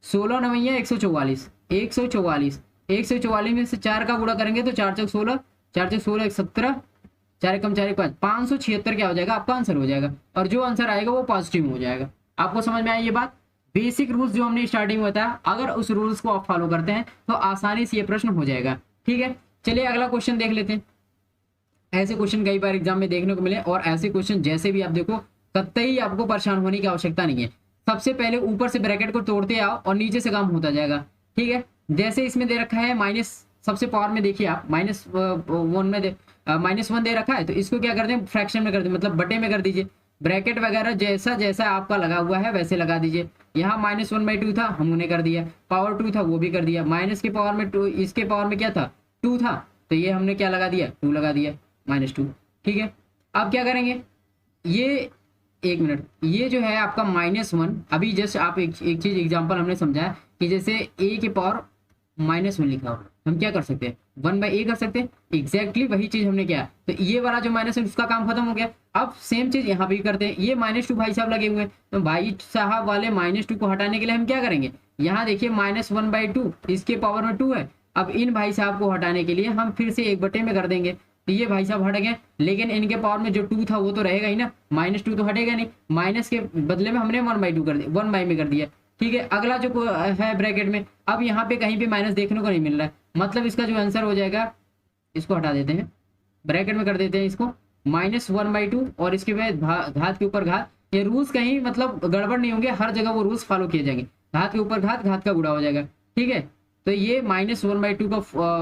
16 नवैया 144, 144, 144 में से 4 का गुणा करेंगे तो 4 चौक 16, 4 चौक 16 17, 4 एकम 4 एक 5, 576 क्या हो जाएगा आपका आंसर हो जाएगा। और जो आंसर आएगा वो पॉजिटिव हो जाएगा। आपको समझ में आई ये बात? बेसिक रूल्स जो हमने स्टार्टिंग में बताया, अगर उस रूल्स को आप फॉलो करते हैं तो आसानी से ये प्रश्न हो जाएगा। ठीक है, चलिए अगला क्वेश्चन देख लेते हैं। ऐसे क्वेश्चन कई बार एग्जाम में देखने को मिले, और ऐसे क्वेश्चन जैसे भी आप देखो कतई आपको परेशान होने की आवश्यकता नहीं है। सबसे पहले ऊपर से ब्रैकेट को तोड़ते आओ और नीचे से काम होता जाएगा। ठीक है, जैसे इसमें दे रखा है माइनस, सबसे पावर में देखिए आप -1 में -1 दे रखा है, तो इसको क्या कर दें, फ्रैक्शन में कर दें, मतलब बटे में कर दीजिए। ब्रैकेट वगैरह जैसा जैसा आपका लगा हुआ है वैसे लगा दीजिए। यहाँ -1/2 था, हमने कर दिया, पावर 2 था वो भी कर दिया, माइनस के पावर में 2, इसके पावर में क्या था 2 था, तो ये हमने क्या लगा दिया 2 लगा दिया, -2। ठीक है, अब क्या करेंगे, ये एक मिनट, ये जो है आपका -1, अभी जस्ट आप एक चीज एग्जांपल हमने समझाया कि जैसे a के पावर -1 लिखा हो, हम क्या कर सकते हैं 1/a कर सकते हैं। एग्जैक्टली वही चीज हमने किया, तो ये वाला जो माइनस है उसका काम खत्म हो गया। अब सेम चीज यहाँ भी करते हैं, ये -2 भाई साहब लगे हुए हैं, तो भाई साहब वाले -2 को हटाने के लिए हम क्या करेंगे, यहाँ देखिए -1/2, इसके पावर में 2 है। अब इन भाई साहब को हटाने के लिए हम फिर से 1/, में कर देंगे, तो ये भाई साहब हट गए, लेकिन इनके पावर में जो 2 था वो तो रहेगा ही ना, -2 तो हटेगा नहीं, माइनस के बदले में हमने 1/2 कर दिया, 1 में कर दिया। ठीक है, अगला जो है ब्रैकेट में, अब यहाँ पे कहीं पे माइनस देखने को नहीं मिल रहा है, मतलब इसका जो आंसर हो जाएगा, इसको हटा देते हैं, ब्रैकेट में कर देते हैं इसको -1/2, और इसके बाद घात के ऊपर घात। ये रूल्स कहीं मतलब गड़बड़ नहीं होंगे, हर जगह वो रूल्स फॉलो किए जाएंगे, घात के ऊपर घात, घात का गुणा हो जाएगा। ठीक है, तो ये -1/2 का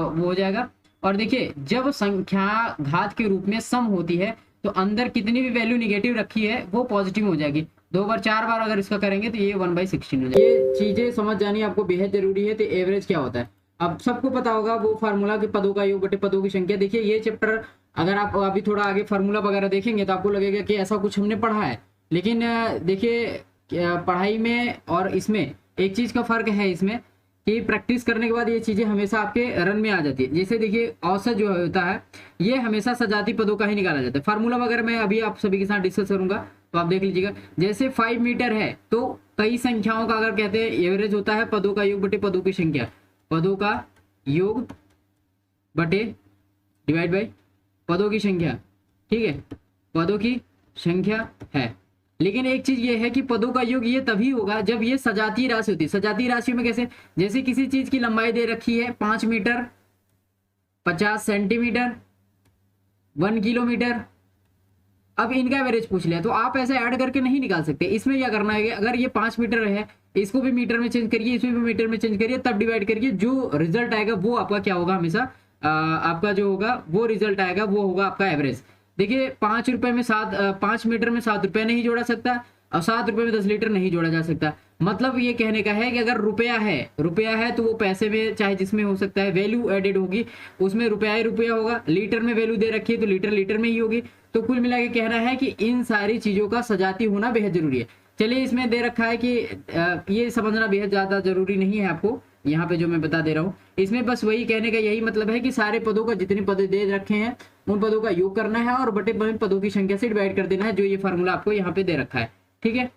वो हो जाएगा। और देखिए जब संख्या घात के रूप में सम होती है तो अंदर कितनी भी वैल्यू निगेटिव रखी है वो पॉजिटिव हो जाएगी। 2 बार 4 बार अगर इसका करेंगे तो ये 1/16 हो जाएगा। ये चीजें समझ जानी आपको बेहद जरूरी है। तो एवरेज क्या होता है, अब सबको पता होगा वो फार्मूला के पदों का योग बटे पदों की संख्या। देखिए ये चैप्टर अगर आप अभी थोड़ा आगे फार्मूला वगैरह देखेंगे तो आपको लगेगा कि ऐसा कुछ हमने पढ़ा है, लेकिन देखिए पढ़ाई में और इसमें एक चीज का फर्क है इसमें कि प्रैक्टिस करने के बाद ये चीजें हमेशा आपके रन में आ जाती है। जैसे देखिए औसत जो होता है ये हमेशा सजाती पदों का ही निकाला जाता है। फार्मूला वगैरह मैं अभी आप सभी के साथ डिस्कस करूंगा तो आप देख लीजिएगा। जैसे 5 मीटर है तो कई संख्याओं का अगर कहते हैं एवरेज होता है पदों का योग बटे पदों की संख्या, पदों का योग बटे डिवाइड बाई पदों की संख्या। ठीक है, पदों की संख्या है, लेकिन एक चीज ये है कि पदों का योग ये तभी होगा जब ये सजातीय राशि होती है। सजातीय राशियों में कैसे, जैसे किसी चीज की लंबाई दे रखी है 5 मीटर, 50 सेंटीमीटर, 1 किलोमीटर, अब इनका एवरेज पूछ लिया तो आप ऐसे ऐड करके नहीं निकाल सकते। इसमें क्या करना है, अगर ये 5 मीटर है इसको भी मीटर में चेंज करिए, इसमें भी मीटर में चेंज करिए, तब डिवाइड करिए, जो रिजल्ट आएगा वो आपका क्या होगा, हमेशा आपका जो होगा वो रिजल्ट आएगा वो होगा आपका एवरेज। देखिए 5 रुपए में 5 मीटर में 7 रुपए नहीं जोड़ा सकता और 7 रुपए में 10 लीटर नहीं जोड़ा जा सकता। मतलब ये कहने का है कि अगर रुपया है तो वो पैसे में चाहे जिसमें हो सकता है, वैल्यू एडेड होगी उसमें रुपया ही रुपया होगा। लीटर में वैल्यू दे रखी है तो लीटर लीटर में ही होगी। तो कुल मिला के कहना है कि इन सारी चीजों का सजाती होना बेहद जरूरी है। चलिए इसमें दे रखा है कि ये समझना बेहद ज्यादा जरूरी नहीं है आपको, यहाँ पे जो मैं बता दे रहा हूँ इसमें बस वही कहने का यही मतलब है कि सारे पदों का जितने पद दे रखे हैं उन पदों का योग करना है और बटे पदों की संख्या से डिवाइड कर देना है, जो ये फार्मूला आपको यहाँ पे दे रखा है। ठीक है,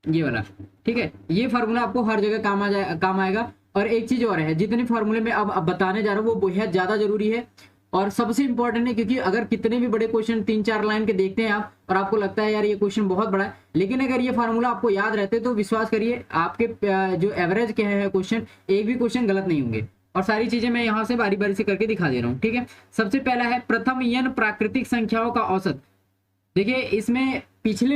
ये वाला। ठीक है, ये फार्मूला आपको हर जगह काम आएगा। और एक चीज और है, जितने फार्मूले में अब बताने जा रहा हूँ वो बेहद ज्यादा जरूरी है और सबसे इंपॉर्टेंट है, क्योंकि अगर कितने भी बड़े क्वेश्चन 3-4 लाइन के देखते हैं आप और आपको लगता है यार ये क्वेश्चन बहुत बड़ा है, लेकिन अगर ये फार्मूला आपको याद रहते तो विश्वास करिए आपके जो एवरेज के हैं क्वेश्चन, एक भी क्वेश्चन गलत नहीं होंगे। और सारी चीजें मैं यहाँ से बारी बारी से करके दिखा दे रहा हूँ। ठीक है, सबसे पहला है प्रथम n प्राकृतिक संख्याओं का औसत। देखिए इसमें पिछला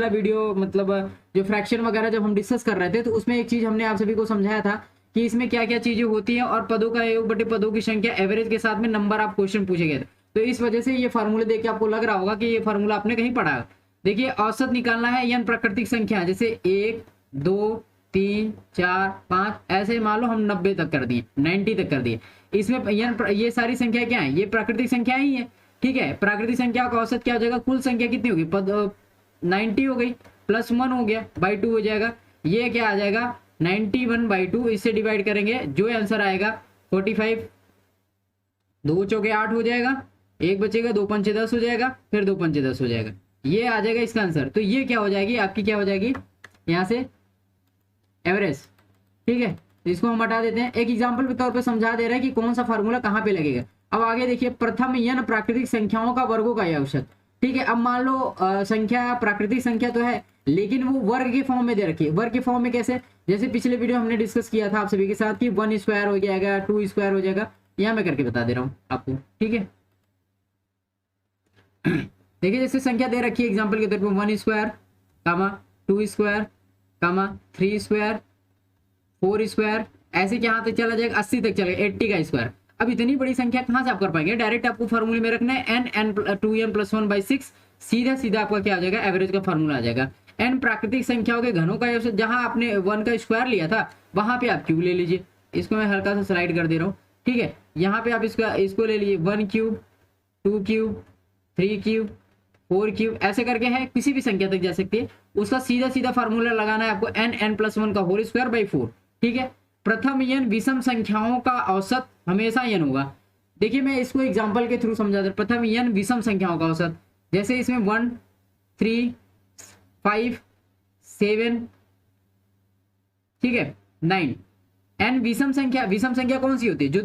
वीडियो मतलब जो फ्रैक्शन वगैरह जब हम डिस्कस कर रहे थे तो उसमें एक चीज हमने आप सभी को समझाया था कि इसमें क्या क्या चीजें होती हैं और पदों का योग बटे पदों की संख्या एवरेज के साथ में नंबर आप क्वेश्चन पूछे गए थे। तो इस वजह से ये फार्मूले देख के आपको लग रहा होगा कि ये फार्मूला आपने कहीं पढ़ा है। देखिए औसत निकालना है n प्राकृतिक संख्या, जैसे 1 2 3 4 5 ऐसे मान लो हम 90 तक कर दिए, 90 तक कर दिए। इसमें ये सारी संख्या क्या है, ये प्राकृतिक संख्या ही है। ठीक है, प्राकृतिक संख्या का औसत क्या हो जाएगा, कुल संख्या कितनी होगी, 90 हो गई प्लस 1 हो गया बाई 2 हो जाएगा। ये क्या आ जाएगा 91/2, इससे डिवाइड करेंगे जो आंसर आएगा 45, 2 चौके 8 हो जाएगा, 1 बचेगा, 2 पंचे 10 हो जाएगा, फिर 2 पंचे 10 हो जाएगा। ये आ जाएगा इसका आंसर। तो ये क्या हो जाएगी आपकी, क्या हो जाएगी यहाँ से एवरेज। ठीक है, तो इसको हम हटा देते हैं। एक एग्जांपल के तौर पे समझा दे रहा है कि कौन सा फार्मूला कहाँ पे लगेगा। अब आगे देखिए, प्रथम n प्राकृतिक संख्याओं का वर्गों का यह औसत। ठीक है, अब मान लो संख्या प्राकृतिक संख्या तो है लेकिन वो वर्ग के फॉर्म में दे रखी है। वर्ग के फॉर्म में कैसे, जैसे पिछले वीडियो हमने डिस्कस किया था आप सभी के साथ कि 1 स्क्वायर हो जाएगा, 2 स्क्वायर हो जाएगा, यहाँ मैं करके बता दे रहा हूँ आपको। ठीक है, देखिए जैसे संख्या दे रखी है एग्जाम्पल के तौर पर 1 स्क्वायर कामा 2 स्क्वायर कामा 3 स्क्वायर 4 स्क्वायर, ऐसे यहाँ तक चला जाएगा 80 तक चलेगा, 80 का स्क्वायर। अब इतनी बड़ी संख्या कहाँ से आप कर पाएंगे, डायरेक्ट आपको फॉर्मूले में रखना है n 2n+1/6, सीधा सीधा आपका क्या आ जाएगा, एवरेज का फॉर्मूला आ जाएगा। n प्राकृतिक संख्याओं के घनों का औसत, जहां आपने 1 का स्क्वायर लिया था वहां पे आप क्यूब ले लीजिए। इसको मैं हल्का सा स्लाइड कर दे रहा हूँ। ठीक है, यहाँ पे आप इसको ले लीजिए 1 क्यूब 2 क्यूब 3 क्यूब 4 क्यूब, ऐसे करके है किसी भी संख्या तक जा सकती है। उसका सीधा सीधा फार्मूला लगाना है आपको n+1 का होल स्क्वायर बाई 4। ठीक है, प्रथम n विषम संख्याओं का औसत हमेशा n होगा। देखिए मैं इसको एग्जांपल के थ्रू समझा दे। प्रथम n विषम संख्याओं का औसत, जैसे इसमें 1 3 5 7, ठीक है 9। n विषम संख्या कौन सी होती है, जो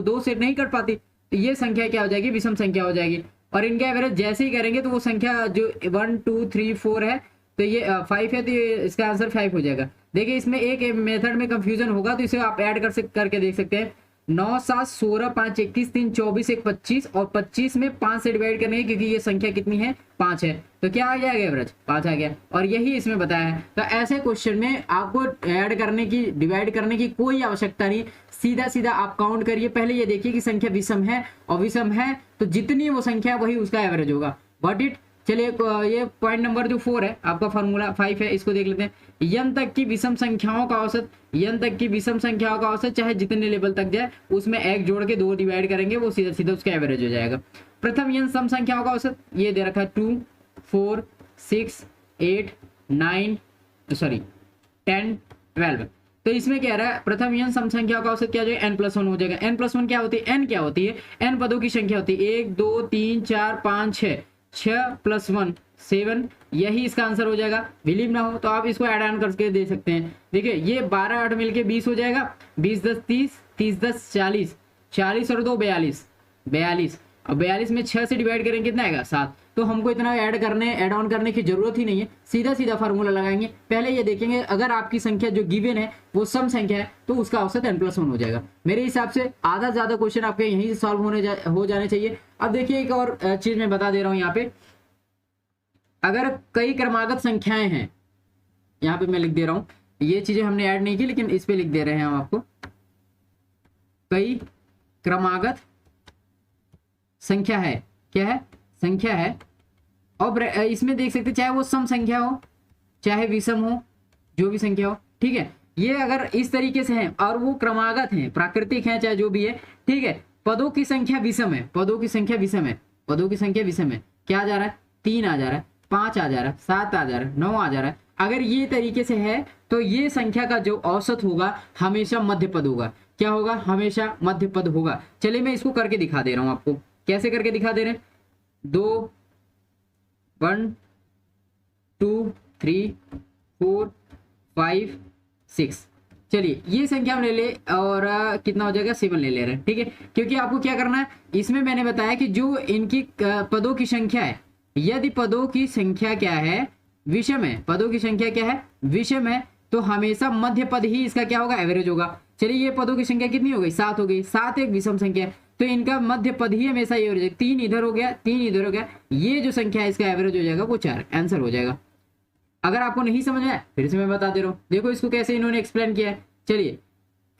दो से नहीं कट पाती, तो ये संख्या क्या हो जाएगी, विषम संख्या हो जाएगी। और इनका एवरेज जैसे ही करेंगे तो वो संख्या जो 1 2 3 4 है तो ये 5 है, तो ये इसका आंसर 5 हो जाएगा। देखिए इसमें एक मेथड में कंफ्यूजन होगा तो इसे आप ऐड करके देख सकते हैं। 9 7 16 5 21 3 24 1 25, और 25 में 5 से डिवाइड करेंगे क्योंकि ये संख्या कितनी है, 5 है, तो क्या आ जाएगा एवरेज 5 आ गया। और यही इसमें बताया है। तो ऐसे क्वेश्चन में आपको ऐड करने की, डिवाइड करने की कोई आवश्यकता नहीं, सीधा सीधा आप काउंट करिए। पहले ये देखिए कि संख्या विषम है, और विषम है तो जितनी वो संख्या वही उसका एवरेज होगा। बट इट, चलिए ये पॉइंट नंबर जो 4 है आपका फॉर्मूला 5 है, इसको देख लेते हैं। n तक की विषम संख्याओं का औसत, n तक की विषम संख्याओं का औसत चाहे जितने लेवल तक जाए उसमें 1 जोड़ के 2 डिवाइड करेंगे, वो सीधा सीधा उसका एवरेज हो जाएगा। प्रथम n सम संख्याओं का औसत ये दे रखा है 2 4 6 8 9 10 12। तो इसमें क्या रहा है, प्रथम n सम संख्याओं का औसत क्या जो n+1 हो जाएगा। n+1 क्या होती है, n क्या होती है, n पदों की संख्या होती है, 1 2 3 4 5 6, 6 + 1 7, यही इसका आंसर हो जाएगा। बिलीव ना हो तो आप इसको ऐड ऑन करके दे सकते हैं। देखिए ये 12 8 मिलके 20 हो जाएगा, 20 10 30, 30 10 40, 40 और 2 42, 42, और 42 में 6 से डिवाइड करेंगे कितना आएगा 7। तो हमको इतना ऐड ऑन करने की जरूरत ही नहीं है, सीधा सीधा फार्मूला लगाएंगे। पहले ये देखेंगे अगर आपकी संख्या जो गिवन है वो सम संख्या है तो उसका औसत n+1 हो जाएगा। मेरे हिसाब से आधा ज्यादा क्वेश्चन आपके यहीं से सॉल्व हो जाने चाहिए। अब देखिए एक और चीज मैं बता दे रहा हूँ यहाँ पे, अगर कई क्रमागत संख्याएं हैं, यहाँ पे मैं लिख दे रहा हूँ, ये चीजें हमने ऐड नहीं की लेकिन इस पे लिख दे रहे हैं हम आपको, कई क्रमागत संख्या है, क्या है, संख्या है। और इसमें देख सकते चाहे वो सम संख्या हो चाहे विषम हो, जो भी संख्या हो, ठीक है। ये अगर इस तरीके से है और वो क्रमागत है, प्राकृतिक है, चाहे जो भी है, ठीक है। पदों की संख्या विषम है, पदों की संख्या विषम है, पदों की संख्या विषम है, क्या आ जा रहा है, 3 आ जा रहा है, 5 आ जा रहा है, 7 आ जा रहा है, 9 आ जा रहा है। अगर ये तरीके से है तो ये संख्या का जो औसत होगा हमेशा मध्य पद होगा। क्या होगा, हमेशा मध्य पद होगा। चलिए मैं इसको करके दिखा दे रहा हूं आपको, कैसे करके दिखा दे रहे हैं। 2 1 2 3 4 5 6, चलिए ये संख्या हम ले ले और कितना हो जाएगा 7 ले रहे हैं, ठीक है। क्योंकि आपको क्या करना है, इसमें मैंने बताया कि जो इनकी पदों की संख्या है, यदि पदों की संख्या क्या है, विषम है, पदों की संख्या क्या है, विषम है, तो हमेशा मध्य पद ही इसका क्या होगा, एवरेज होगा। चलिए ये पदों की संख्या कितनी हो गई, 7 हो गई, 7 एक विषम संख्या है तो इनका मध्य पद ही हमेशा ये हो जाएगा। 3 इधर हो गया, 3 इधर हो गया, ये जो संख्या है इसका एवरेज हो जाएगा वो 4, आंसर हो जाएगा। अगर आपको नहीं समझ आया फिर से मैं बता दे रहा हूँ, देखो इसको कैसे इन्होंने एक्सप्लेन किया है। चलिए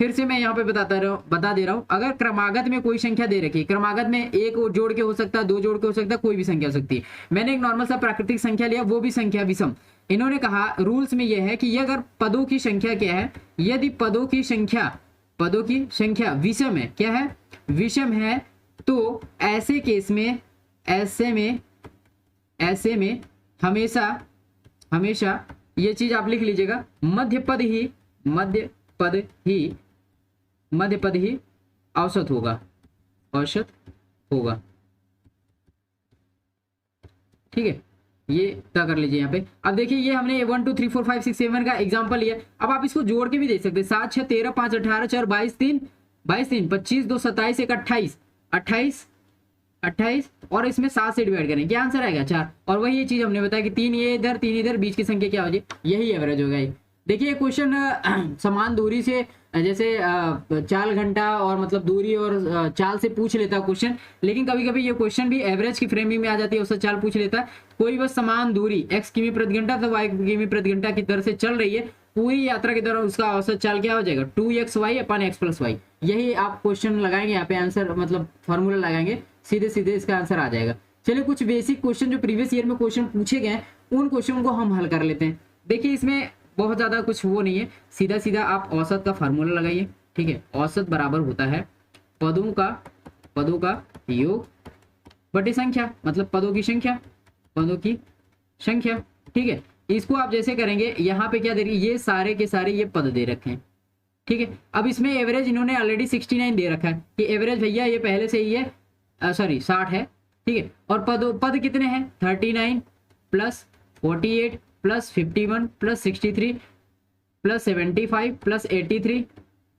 फिर से मैं यहाँ पे बता दे रहा हूँ। अगर क्रमागत में कोई संख्या दे रखी है, क्रमागत में 1 जोड़ के हो सकता है, 2 जोड़ के हो सकता है, कोई भी संख्या हो सकती है। मैंने एक नॉर्मल सा प्राकृतिक संख्या लिया, वो भी संख्या विषम। इन्होंने कहा रूल्स में यह है कि ये अगर पदों की संख्या क्या है, यदि पदों की संख्या विषम है, क्या है, विषम है, तो ऐसे केस में ऐसे में हमेशा ये चीज आप लिख लीजिएगा, मध्य पद ही औसत होगा, ठीक है। ये तय कर लीजिए यहाँ पे। अब देखिए ये हमने 1 2 3 4 5 6 7 का एग्जांपल लिया। अब आप इसको जोड़ के भी देख सकते हैं, 7 6 13 5 18 4 22 3 25 2 27 1 28 28 और इसमें 7 से डिवाइड करें, क्या आंसर आएगा 4। और वही ये चीज हमने बताया कि 3 ये इधर 3 इधर, बीच की संख्या क्या हो जाए, यही एवरेज होगा। ये देखिए क्वेश्चन समान दूरी से जैसे चाल घंटा और मतलब दूरी और चाल से पूछ लेता है क्वेश्चन, लेकिन कभी कभी ये क्वेश्चन भी एवरेज की फ्रेमिंग में आ जाती है, उससे चाल पूछ लेता है। कोई बस समान दूरी x किमी प्रति घंटा तो y किमी प्रति घंटा की दर से चल रही है पूरी यात्रा के दौरान, उसका औसत चाल क्या हो जाएगा 2xy अपन x + y। यही आप क्वेश्चन लगाएंगे यहाँ पे, आंसर मतलब फॉर्मूला लगाएंगे, सीधे सीधे इसका आंसर आ जाएगा। चलिए कुछ बेसिक क्वेश्चन जो प्रीवियस ईयर में क्वेश्चन पूछे गए हैं उन क्वेश्चन को हम हल कर लेते हैं। देखिए इसमें बहुत ज्यादा कुछ वो नहीं है, सीधा सीधा आप औसत का फार्मूला लगाइए, ठीक है। औसत बराबर होता है पदों का योग बटे संख्या, मतलब पदों की संख्या, ठीक है। इसको आप जैसे करेंगे, यहाँ पे क्या दे रही है, ये सारे के सारे ये पद दे रखे हैं, ठीक है। अब इसमें एवरेज इन्होंने ऑलरेडी 69 दे रखा है कि एवरेज भैया ये पहले से ही है, सॉरी 60 है, ठीक है। और पद कितने हैं 39 + 48 + 51 + 63 + 75 + 83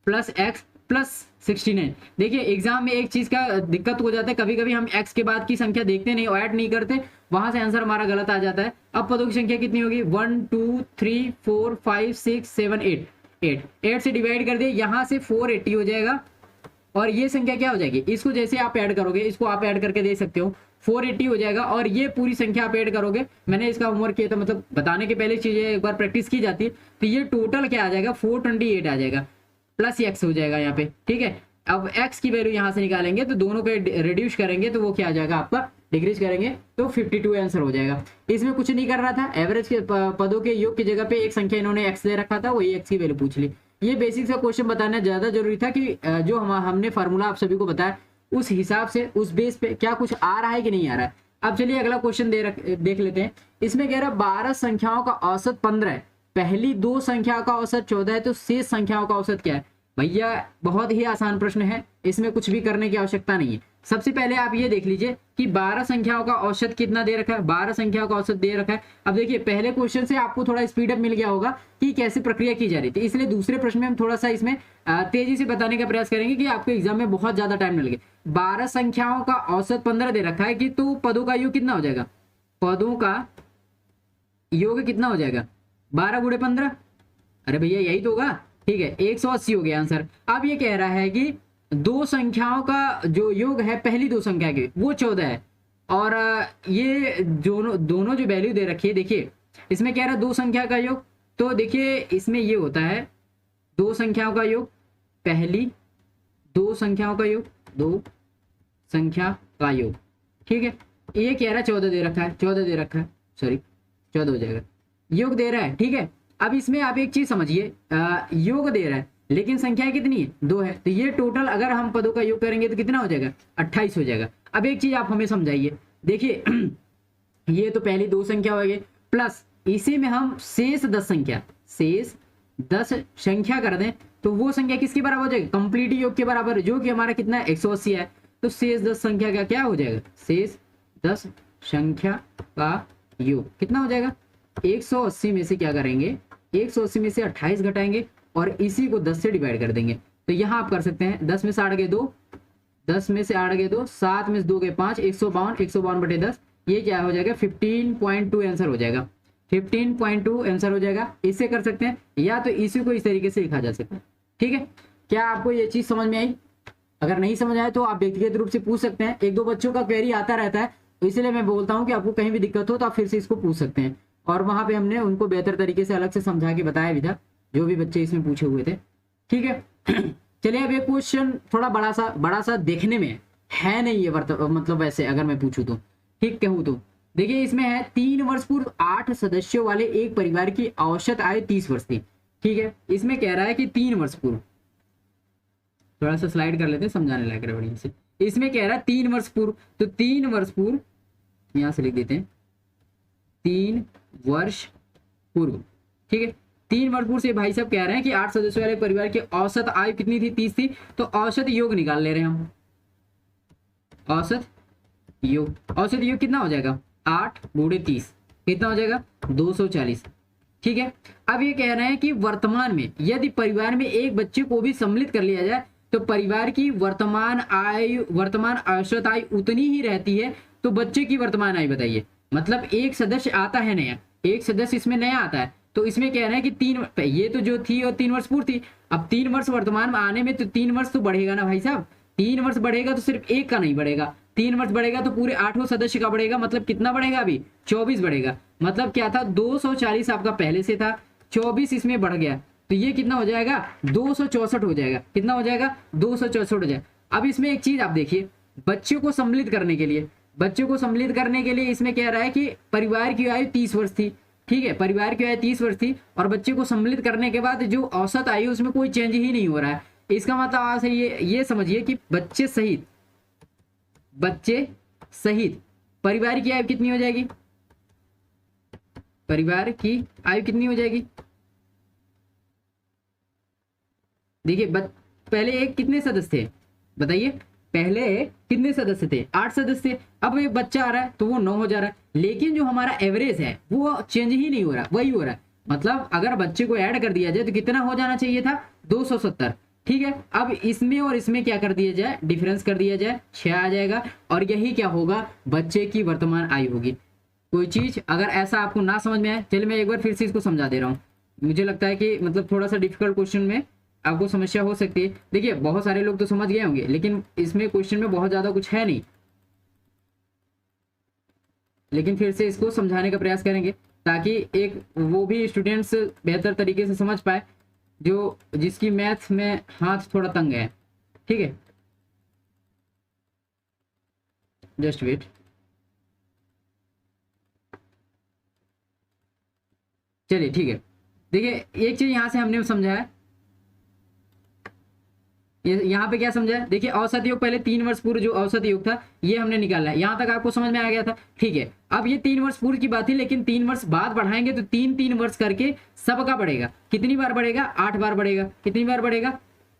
+ x + 69। देखिए एग्जाम में एक चीज का दिक्कत हो जाता है, कभी कभी हम x के बाद की संख्या देखते नहीं, ऐड नहीं करते, वहां से आंसर हमारा गलत आ जाता है। अब पदों की संख्या कितनी होगी 1 2 3 4 5 6 7 8 से डिवाइड कर दिए, यहाँ से 480 हो जाएगा और ये संख्या क्या हो जाएगी, इसको जैसे आप ऐड करोगे, इसको आप ऐड करके दे सकते हो, 480 हो जाएगा। और ये पूरी संख्या आप ऐड करोगे, मैंने इसका होमवर्क किया था, मतलब बताने के पहले चीजें एक बार प्रैक्टिस की जाती है, तो ये टोटल क्या आ जाएगा 428 आ जाएगा, प्लस x हो जाएगा यहाँ पे, ठीक है। अब x की वैल्यू यहाँ से निकालेंगे तो दोनों को रिड्यूस करेंगे तो वो क्या आ जाएगा आपका, डिक्रीज करेंगे तो 52 आंसर हो जाएगा। इसमें कुछ नहीं कर रहा था, एवरेज के पदों के योग की जगह पे एक संख्या इन्होंने x दे रखा था, वही x की वैल्यू पूछ ली। ये बेसिक सा क्वेश्चन बताना ज्यादा जरूरी था कि जो हमने फार्मूला आप सभी को बताया उस हिसाब से उस बेस पे क्या कुछ आ रहा है कि नहीं आ रहा है। अब चलिए अगला क्वेश्चन देख लेते हैं। इसमें कह रहा है 12 संख्याओं का औसत 15 है, पहली 2 संख्याओं का औसत 14 है, तो शेष संख्याओं का औसत क्या है। भैया बहुत ही आसान प्रश्न है, इसमें कुछ भी करने की आवश्यकता नहीं है। सबसे पहले आप ये देख लीजिए कि 12 संख्याओं का औसत कितना दे रखा है, 12 संख्याओं का औसत दे रखा है। अब देखिए पहले क्वेश्चन से आपको थोड़ा स्पीड अप मिल गया होगा कि कैसे प्रक्रिया की जा रही थी, इसलिए दूसरे प्रश्न में हम थोड़ा सा इसमें तेजी से बताने का प्रयास करेंगे कि आपको एग्जाम में बहुत ज्यादा टाइम न लगे। 12 संख्याओं का औसत 15 दे रखा है कि तो पदों का योग कितना हो जाएगा, पदों का योग कितना हो जाएगा 12 × 15, अरे भैया यही तो होगा, ठीक है 180 हो गया आंसर। अब ये कह रहा है कि 2 संख्याओं का जो योग है पहली 2 संख्या के वो 14 है, और ये दोनों जो वैल्यू दे रखी है, देखिए इसमें कह रहा है 2 संख्या का योग, तो देखिए इसमें ये होता है 2 संख्याओं का योग, पहली 2 संख्याओं का योग, 2 संख्या का योग, ठीक है। ये कह रहा है 14 दे रखा है, 14 दे रखा है, सॉरी 14 हो जाएगा, योग दे रहा है, ठीक है। अब इसमें आप एक चीज समझिए, योग दे रहा है लेकिन संख्या कितनी है 2 है, तो ये टोटल अगर हम पदों का योग करेंगे तो कितना हो जाएगा 28 हो जाएगा। अब एक चीज आप हमें समझाइए, देखिए ये तो पहली 2 संख्या हो गई, प्लस इसी में हम शेष 10 संख्या कर दें तो वो संख्या किसके बराबर हो जाएगी, कंप्लीट योग के बराबर, जो कि हमारा कितना है 180 है। तो शेष 10 संख्या का क्या हो जाएगा, शेष 10 संख्या का योग कितना हो जाएगा, 180 में से क्या करेंगे, 180 में से 28 घटाएंगे और इसी को 10 से डिवाइड कर देंगे। तो यहाँ आप कर सकते हैं 10 में से 8 गए 2, 10 में से 8 गए 2, 7 में से 2 गए 5, 152 बटे 10, ये क्या हो जाएगा 15.2 आंसर हो जाएगा, 15.2 आंसर हो जाएगा। इससे कर सकते हैं, या तो इसी को इस तरीके से लिखा जा सकता है, ठीक है। क्या आपको ये चीज समझ में आई? अगर नहीं समझ आए तो आप व्यक्तिगत रूप से पूछ सकते हैं, 1-2 बच्चों का क्वेरी आता रहता है, तो इसलिए मैं बोलता हूँ कि आपको कहीं भी दिक्कत हो तो आप फिर से इसको पूछ सकते हैं। और वहां पे हमने उनको बेहतर तरीके से अलग से समझा के बताया भी था, जो भी बच्चे इसमें पूछे हुए थे, ठीक है। चलिए अब ये क्वेश्चन थोड़ा बड़ा सा देखने में है नहीं ये मतलब वैसे अगर मैं पूछूं तो, ठीक कहूँ तो देखिए इसमें है 3 वर्ष पूर्व 8 सदस्यों वाले एक परिवार की औसत आय 30 वर्ष थी, ठीक है। इसमें कह रहा है कि 3 वर्ष पूर्व, थोड़ा सा स्लाइड कर लेते हैं समझाने लग रहा है बढ़िया से। इसमें कह रहा है 3 वर्ष पूर्व, तो 3 वर्ष पूर्व यहां से लिख देते हैं 3 वर्ष पूर्व, ठीक है। 3 वर्ष पूर्व से भाई साहब कह रहे हैं कि 8 सदस्यों वाले परिवार की औसत आयु कितनी थी, 30 थी, तो औसत योग निकाल ले रहे हैं हम। औसत योग कितना हो जाएगा 8 × 30, कितना हो जाएगा 240। ठीक है, अब ये कह रहे हैं कि वर्तमान में यदि परिवार में एक बच्चे को भी सम्मिलित कर लिया जाए तो परिवार की वर्तमान औसत आयु उतनी ही रहती है। तो बच्चे की वर्तमान आयु बताइए, मतलब एक सदस्य आता है नया, एक सदस्य इसमें नया आता है, तो इसमें कह रहे हैं कि ये तो जो थी और 3 वर्ष पूर्व थी, अब 3 वर्ष वर्तमान में आने में तो 3 वर्ष तो बढ़ेगा ना भाई साहब। 3 वर्ष बढ़ेगा तो सिर्फ एक का नहीं बढ़ेगा, 3 वर्ष बढ़ेगा तो पूरे 8वें सदस्य का बढ़ेगा, मतलब कितना बढ़ेगा अभी 24 बढ़ेगा। मतलब क्या था 240 आपका पहले से था, 24 इसमें बढ़ गया, तो ये कितना हो जाएगा 264 हो जाएगा। कितना हो जाएगा 264 हो जाएगा। अब इसमें एक चीज आप देखिए, बच्चों को सम्मिलित करने के लिए, बच्चों को सम्मिलित करने के लिए इसमें कह रहा है कि परिवार की आयु 30 वर्ष थी। ठीक है, परिवार की आयु 30 वर्ष थी और बच्चे को सम्मिलित करने के बाद जो औसत आयु उसमें कोई चेंज ही नहीं हो रहा है। इसका मतलब आज से ये समझिए कि बच्चे सहित परिवार की आयु कितनी हो जाएगी, परिवार की आयु कितनी हो जाएगी। देखिए पहले एक कितने सदस्य थे बताइए, पहले कितने सदस्य थे 8 सदस्य। अब एक बच्चा आ रहा है तो वो 9 हो जा रहा है, लेकिन जो हमारा एवरेज है वो चेंज ही नहीं हो रहा, वही हो रहा है। मतलब अगर बच्चे को ऐड कर दिया जाए तो कितना हो जाना चाहिए था 270। ठीक है, अब इसमें और इसमें क्या कर दिया जाए, डिफरेंस कर दिया जाए, 6 आ जाएगा और यही क्या होगा बच्चे की वर्तमान आयु होगी। कोई चीज अगर ऐसा आपको ना समझ में आए, चलिए मैं एक बार फिर से इसको समझा दे रहा हूँ। मुझे लगता है कि मतलब थोड़ा सा डिफिकल्ट क्वेश्चन में आपको समस्या हो सकती है। देखिए बहुत सारे लोग तो समझ गए होंगे, लेकिन इसमें क्वेश्चन में बहुत ज्यादा कुछ है नहीं, लेकिन फिर से इसको समझाने का प्रयास करेंगे ताकि एक वो भी स्टूडेंट्स बेहतर तरीके से समझ पाए जो जिसकी मैथ में हाथ थोड़ा तंग है। ठीक है, जस्ट वेट। चलिए ठीक है, देखिए एक चीज यहां से हमने समझा है, यहाँ पे क्या समझा है, देखिए औसत योग पहले 3 वर्ष पूर्व जो औसत योग था ये हमने निकाला है, यहाँ तक आपको समझ में आ गया था। ठीक है, अब ये 3 वर्ष पूर्व की बात थी, लेकिन 3 वर्ष बाद बढ़ाएंगे तो 3 वर्ष करके सबका बढ़ेगा। कितनी बार बढ़ेगा 8 बार बढ़ेगा। कितनी बार बढ़ेगा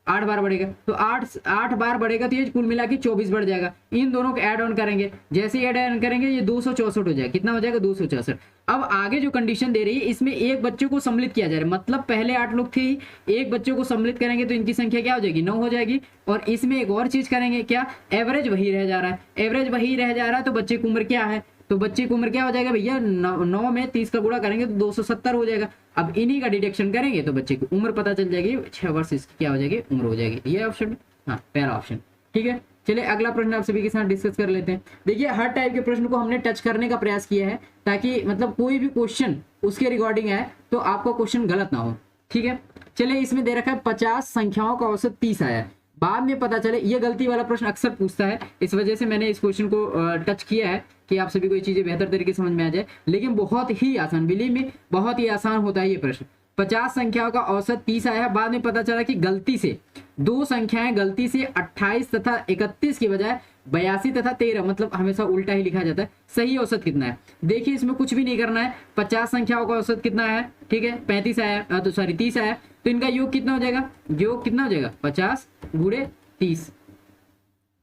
8 बार बढ़ेगा, तो 8 बार बढ़ेगा तो ये कुल मिला के 24 बढ़ जाएगा। इन दोनों को ऐड ऑन करेंगे, जैसे ऐड ऑन करेंगे ये 264 हो जाएगा। कितना हो जाएगा 264। अब आगे जो कंडीशन दे रही है इसमें एक बच्चे को सम्मिलित किया जा रहा है, मतलब पहले 8 लोग थे, एक बच्चे को सम्मिलित करेंगे तो इनकी संख्या क्या हो जाएगी 9 हो जाएगी। और इसमें एक और चीज करेंगे, क्या एवरेज वही रह जा रहा है, एवरेज वही रह जा रहा है, तो बच्चे की उम्र क्या है, तो बच्चे की उम्र क्या हो जाएगा भैया 9 में 30 का गुणा करेंगे तो 270 हो जाएगा। अब इन्हीं का डिडक्शन करेंगे तो बच्चे की उम्र पता चल जाएगी, 6 वर्ष इसकी क्या हो जाएगी उम्र हो जाएगी। ये ऑप्शन, हाँ पहला ऑप्शन। ठीक है, चलिए अगला प्रश्न आप सभी के साथ डिस्कस कर लेते हैं। देखिए हर टाइप के प्रश्न को हमने टच करने का प्रयास किया है ताकि मतलब कोई भी क्वेश्चन उसके रिगार्डिंग है तो आपका क्वेश्चन गलत ना हो। ठीक है, चलिए इसमें दे रखा है 50 संख्याओं का औसत 30 आया है, बाद में पता चले, ये गलती वाला प्रश्न अक्सर पूछता है, इस वजह से मैंने इस क्वेश्चन को टच किया है कि आप सभी को ये चीजें बेहतर तरीके से समझ में आ जाए। लेकिन बहुत ही आसान, बिलीव मी बहुत ही आसान होता है ये प्रश्न। 50 संख्याओं का औसत 30 आया है, बाद में पता चला कि गलती से 2 संख्याएं गलती से 28 तथा 31 की बजाय 82 तथा 13, मतलब हमेशा उल्टा ही लिखा जाता है। सही औसत कितना है, देखिए इसमें कुछ भी नहीं करना है। 50 संख्याओं का औसत कितना है, ठीक है 35 आया, तो सॉरी 30 आया, तो इनका योग कितना हो जाएगा, योग कितना हो जाएगा 50 गुणे 30,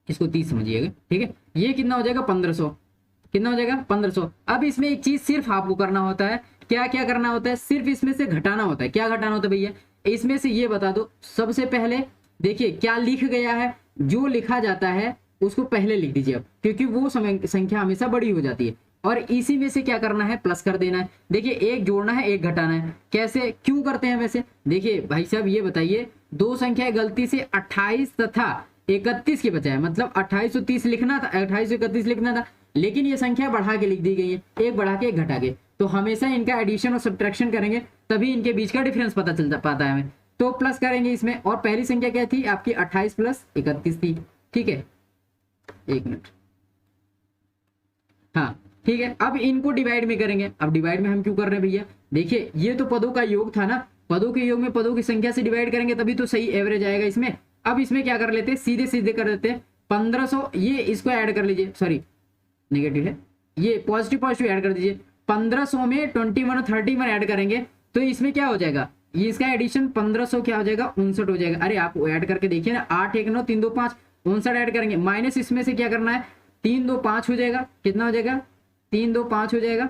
इसको 30 समझिएगा। ठीक है, ये कितना हो जाएगा 1500, कितना हो जाएगा 1500। अब इसमें एक चीज सिर्फ आपको करना होता है, क्या क्या करना होता है, सिर्फ इसमें से घटाना होता है। क्या घटाना होता है भैया, इसमें से ये बता दो। सबसे पहले देखिए क्या लिख गया है, जो लिखा जाता है उसको पहले लिख दीजिए अब, क्योंकि वो संख्या हमेशा बड़ी हो जाती है। और इसी में से क्या करना है, प्लस कर देना है। देखिए एक जोड़ना है एक घटाना है, कैसे क्यों करते हैं वैसे, देखिए भाई साहब ये बताइए, 2 संख्याएं गलती से 28 तथा 31 के बजाय, मतलब 2830 लिखना था, 2831 लिखना था, लेकिन ये संख्या बढ़ा के लिख दी गई है, एक बढ़ा के एक घटा के। तो हमेशा इनका एडिशन और सब्ट्रैक्शन करेंगे तभी इनके बीच का डिफरेंस पता चल पाता है हमें। तो प्लस करेंगे इसमें, और पहली संख्या क्या थी आपकी 28 प्लस 31 थी। ठीक है, एक मिनट, हाँ ठीक है। अब इनको डिवाइड में करेंगे। अब डिवाइड में हम क्यों कर रहे हैं भैया, देखिए ये तो पदों का योग था ना, पदों के योग में पदों की संख्या से डिवाइड करेंगे तभी तो सही एवरेज आएगा इसमें। अब इसमें क्या कर लेते हैं, सीधे सीधे कर देते हैं 1500, ये इसको ऐड कर लीजिए, सॉरी नेगेटिव है, ये पॉजिटिव पॉजिटिव ऐड कर दीजिए। 1500 में 21 और 31 ऐड करेंगे तो इसमें क्या हो जाएगा, ये इसका एडिशन 1500 क्या हो जाएगा 59 हो जाएगा। अरे आप ऐड करके देखिए ना, 8 1 9 3 2 5 59 ऐड करेंगे, माइनस इसमें से क्या करना है 3 2 5 हो जाएगा, कितना हो जाएगा 3 2 5 हो जाएगा,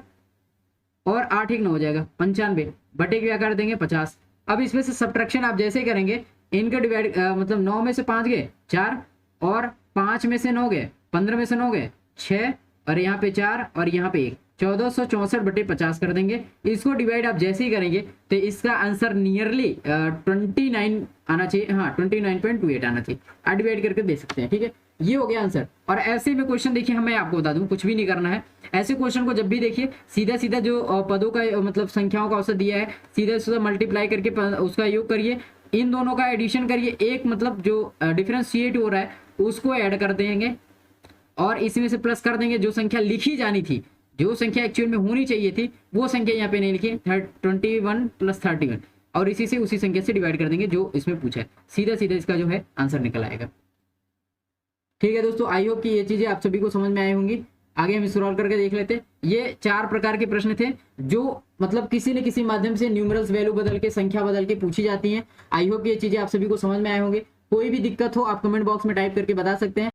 और 8 1 9 हो जाएगा 95 बटे क्या कर देंगे 50। अब इसमें से सब्ट्रैक्शन आप जैसे ही करेंगे, इनका डिवाइड मतलब 9 में से 5 गए 4 और 5 में से 9 गए 15 में से 9 गए 6 और यहाँ पे 4 और यहाँ पे 1 1464 बटे 50 कर देंगे। इसको डिवाइड आप जैसे ही करेंगे तो इसका आंसर नियरली 29 आना चाहिए, हाँ 29.28 आना चाहिए। आप डिवाइड करके दे सकते हैं, ठीक है, ये हो गया आंसर। और ऐसे में क्वेश्चन देखिए, हमें आपको बता दूं कुछ भी नहीं करना है। ऐसे क्वेश्चन को जब भी देखिए सीधा सीधा जो पदों का मतलब संख्याओं का औसत दिया है सीधा सीधा मल्टीप्लाई करके उसका योग करिए, इन दोनों का एडिशन करिए, एक मतलब जो डिफरेंशिएट हो रहा है उसको ऐड कर देंगे और इसमें से प्लस कर देंगे। जो संख्या लिखी जानी थी, जो संख्या एक्चुअल में होनी चाहिए थी वो संख्या यहाँ पे नहीं लिखी 21 + 31 और इसी से उसी संख्या से डिवाइड कर देंगे जो इसमें पूछा है। सीधा सीधा इसका जो है आंसर निकल आएगा। ठीक है दोस्तों, आई होप कि ये चीजें आप सभी को समझ में आई होंगी। आगे हम स्क्रॉल करके देख लेते हैं। ये 4 प्रकार के प्रश्न थे जो मतलब किसी न किसी माध्यम से न्यूमरल्स वैल्यू बदल के, संख्या बदल के पूछी जाती हैं। आई होप ये चीजें आप सभी को समझ में आए होंगे। कोई भी दिक्कत हो आप कमेंट बॉक्स में टाइप करके बता सकते हैं।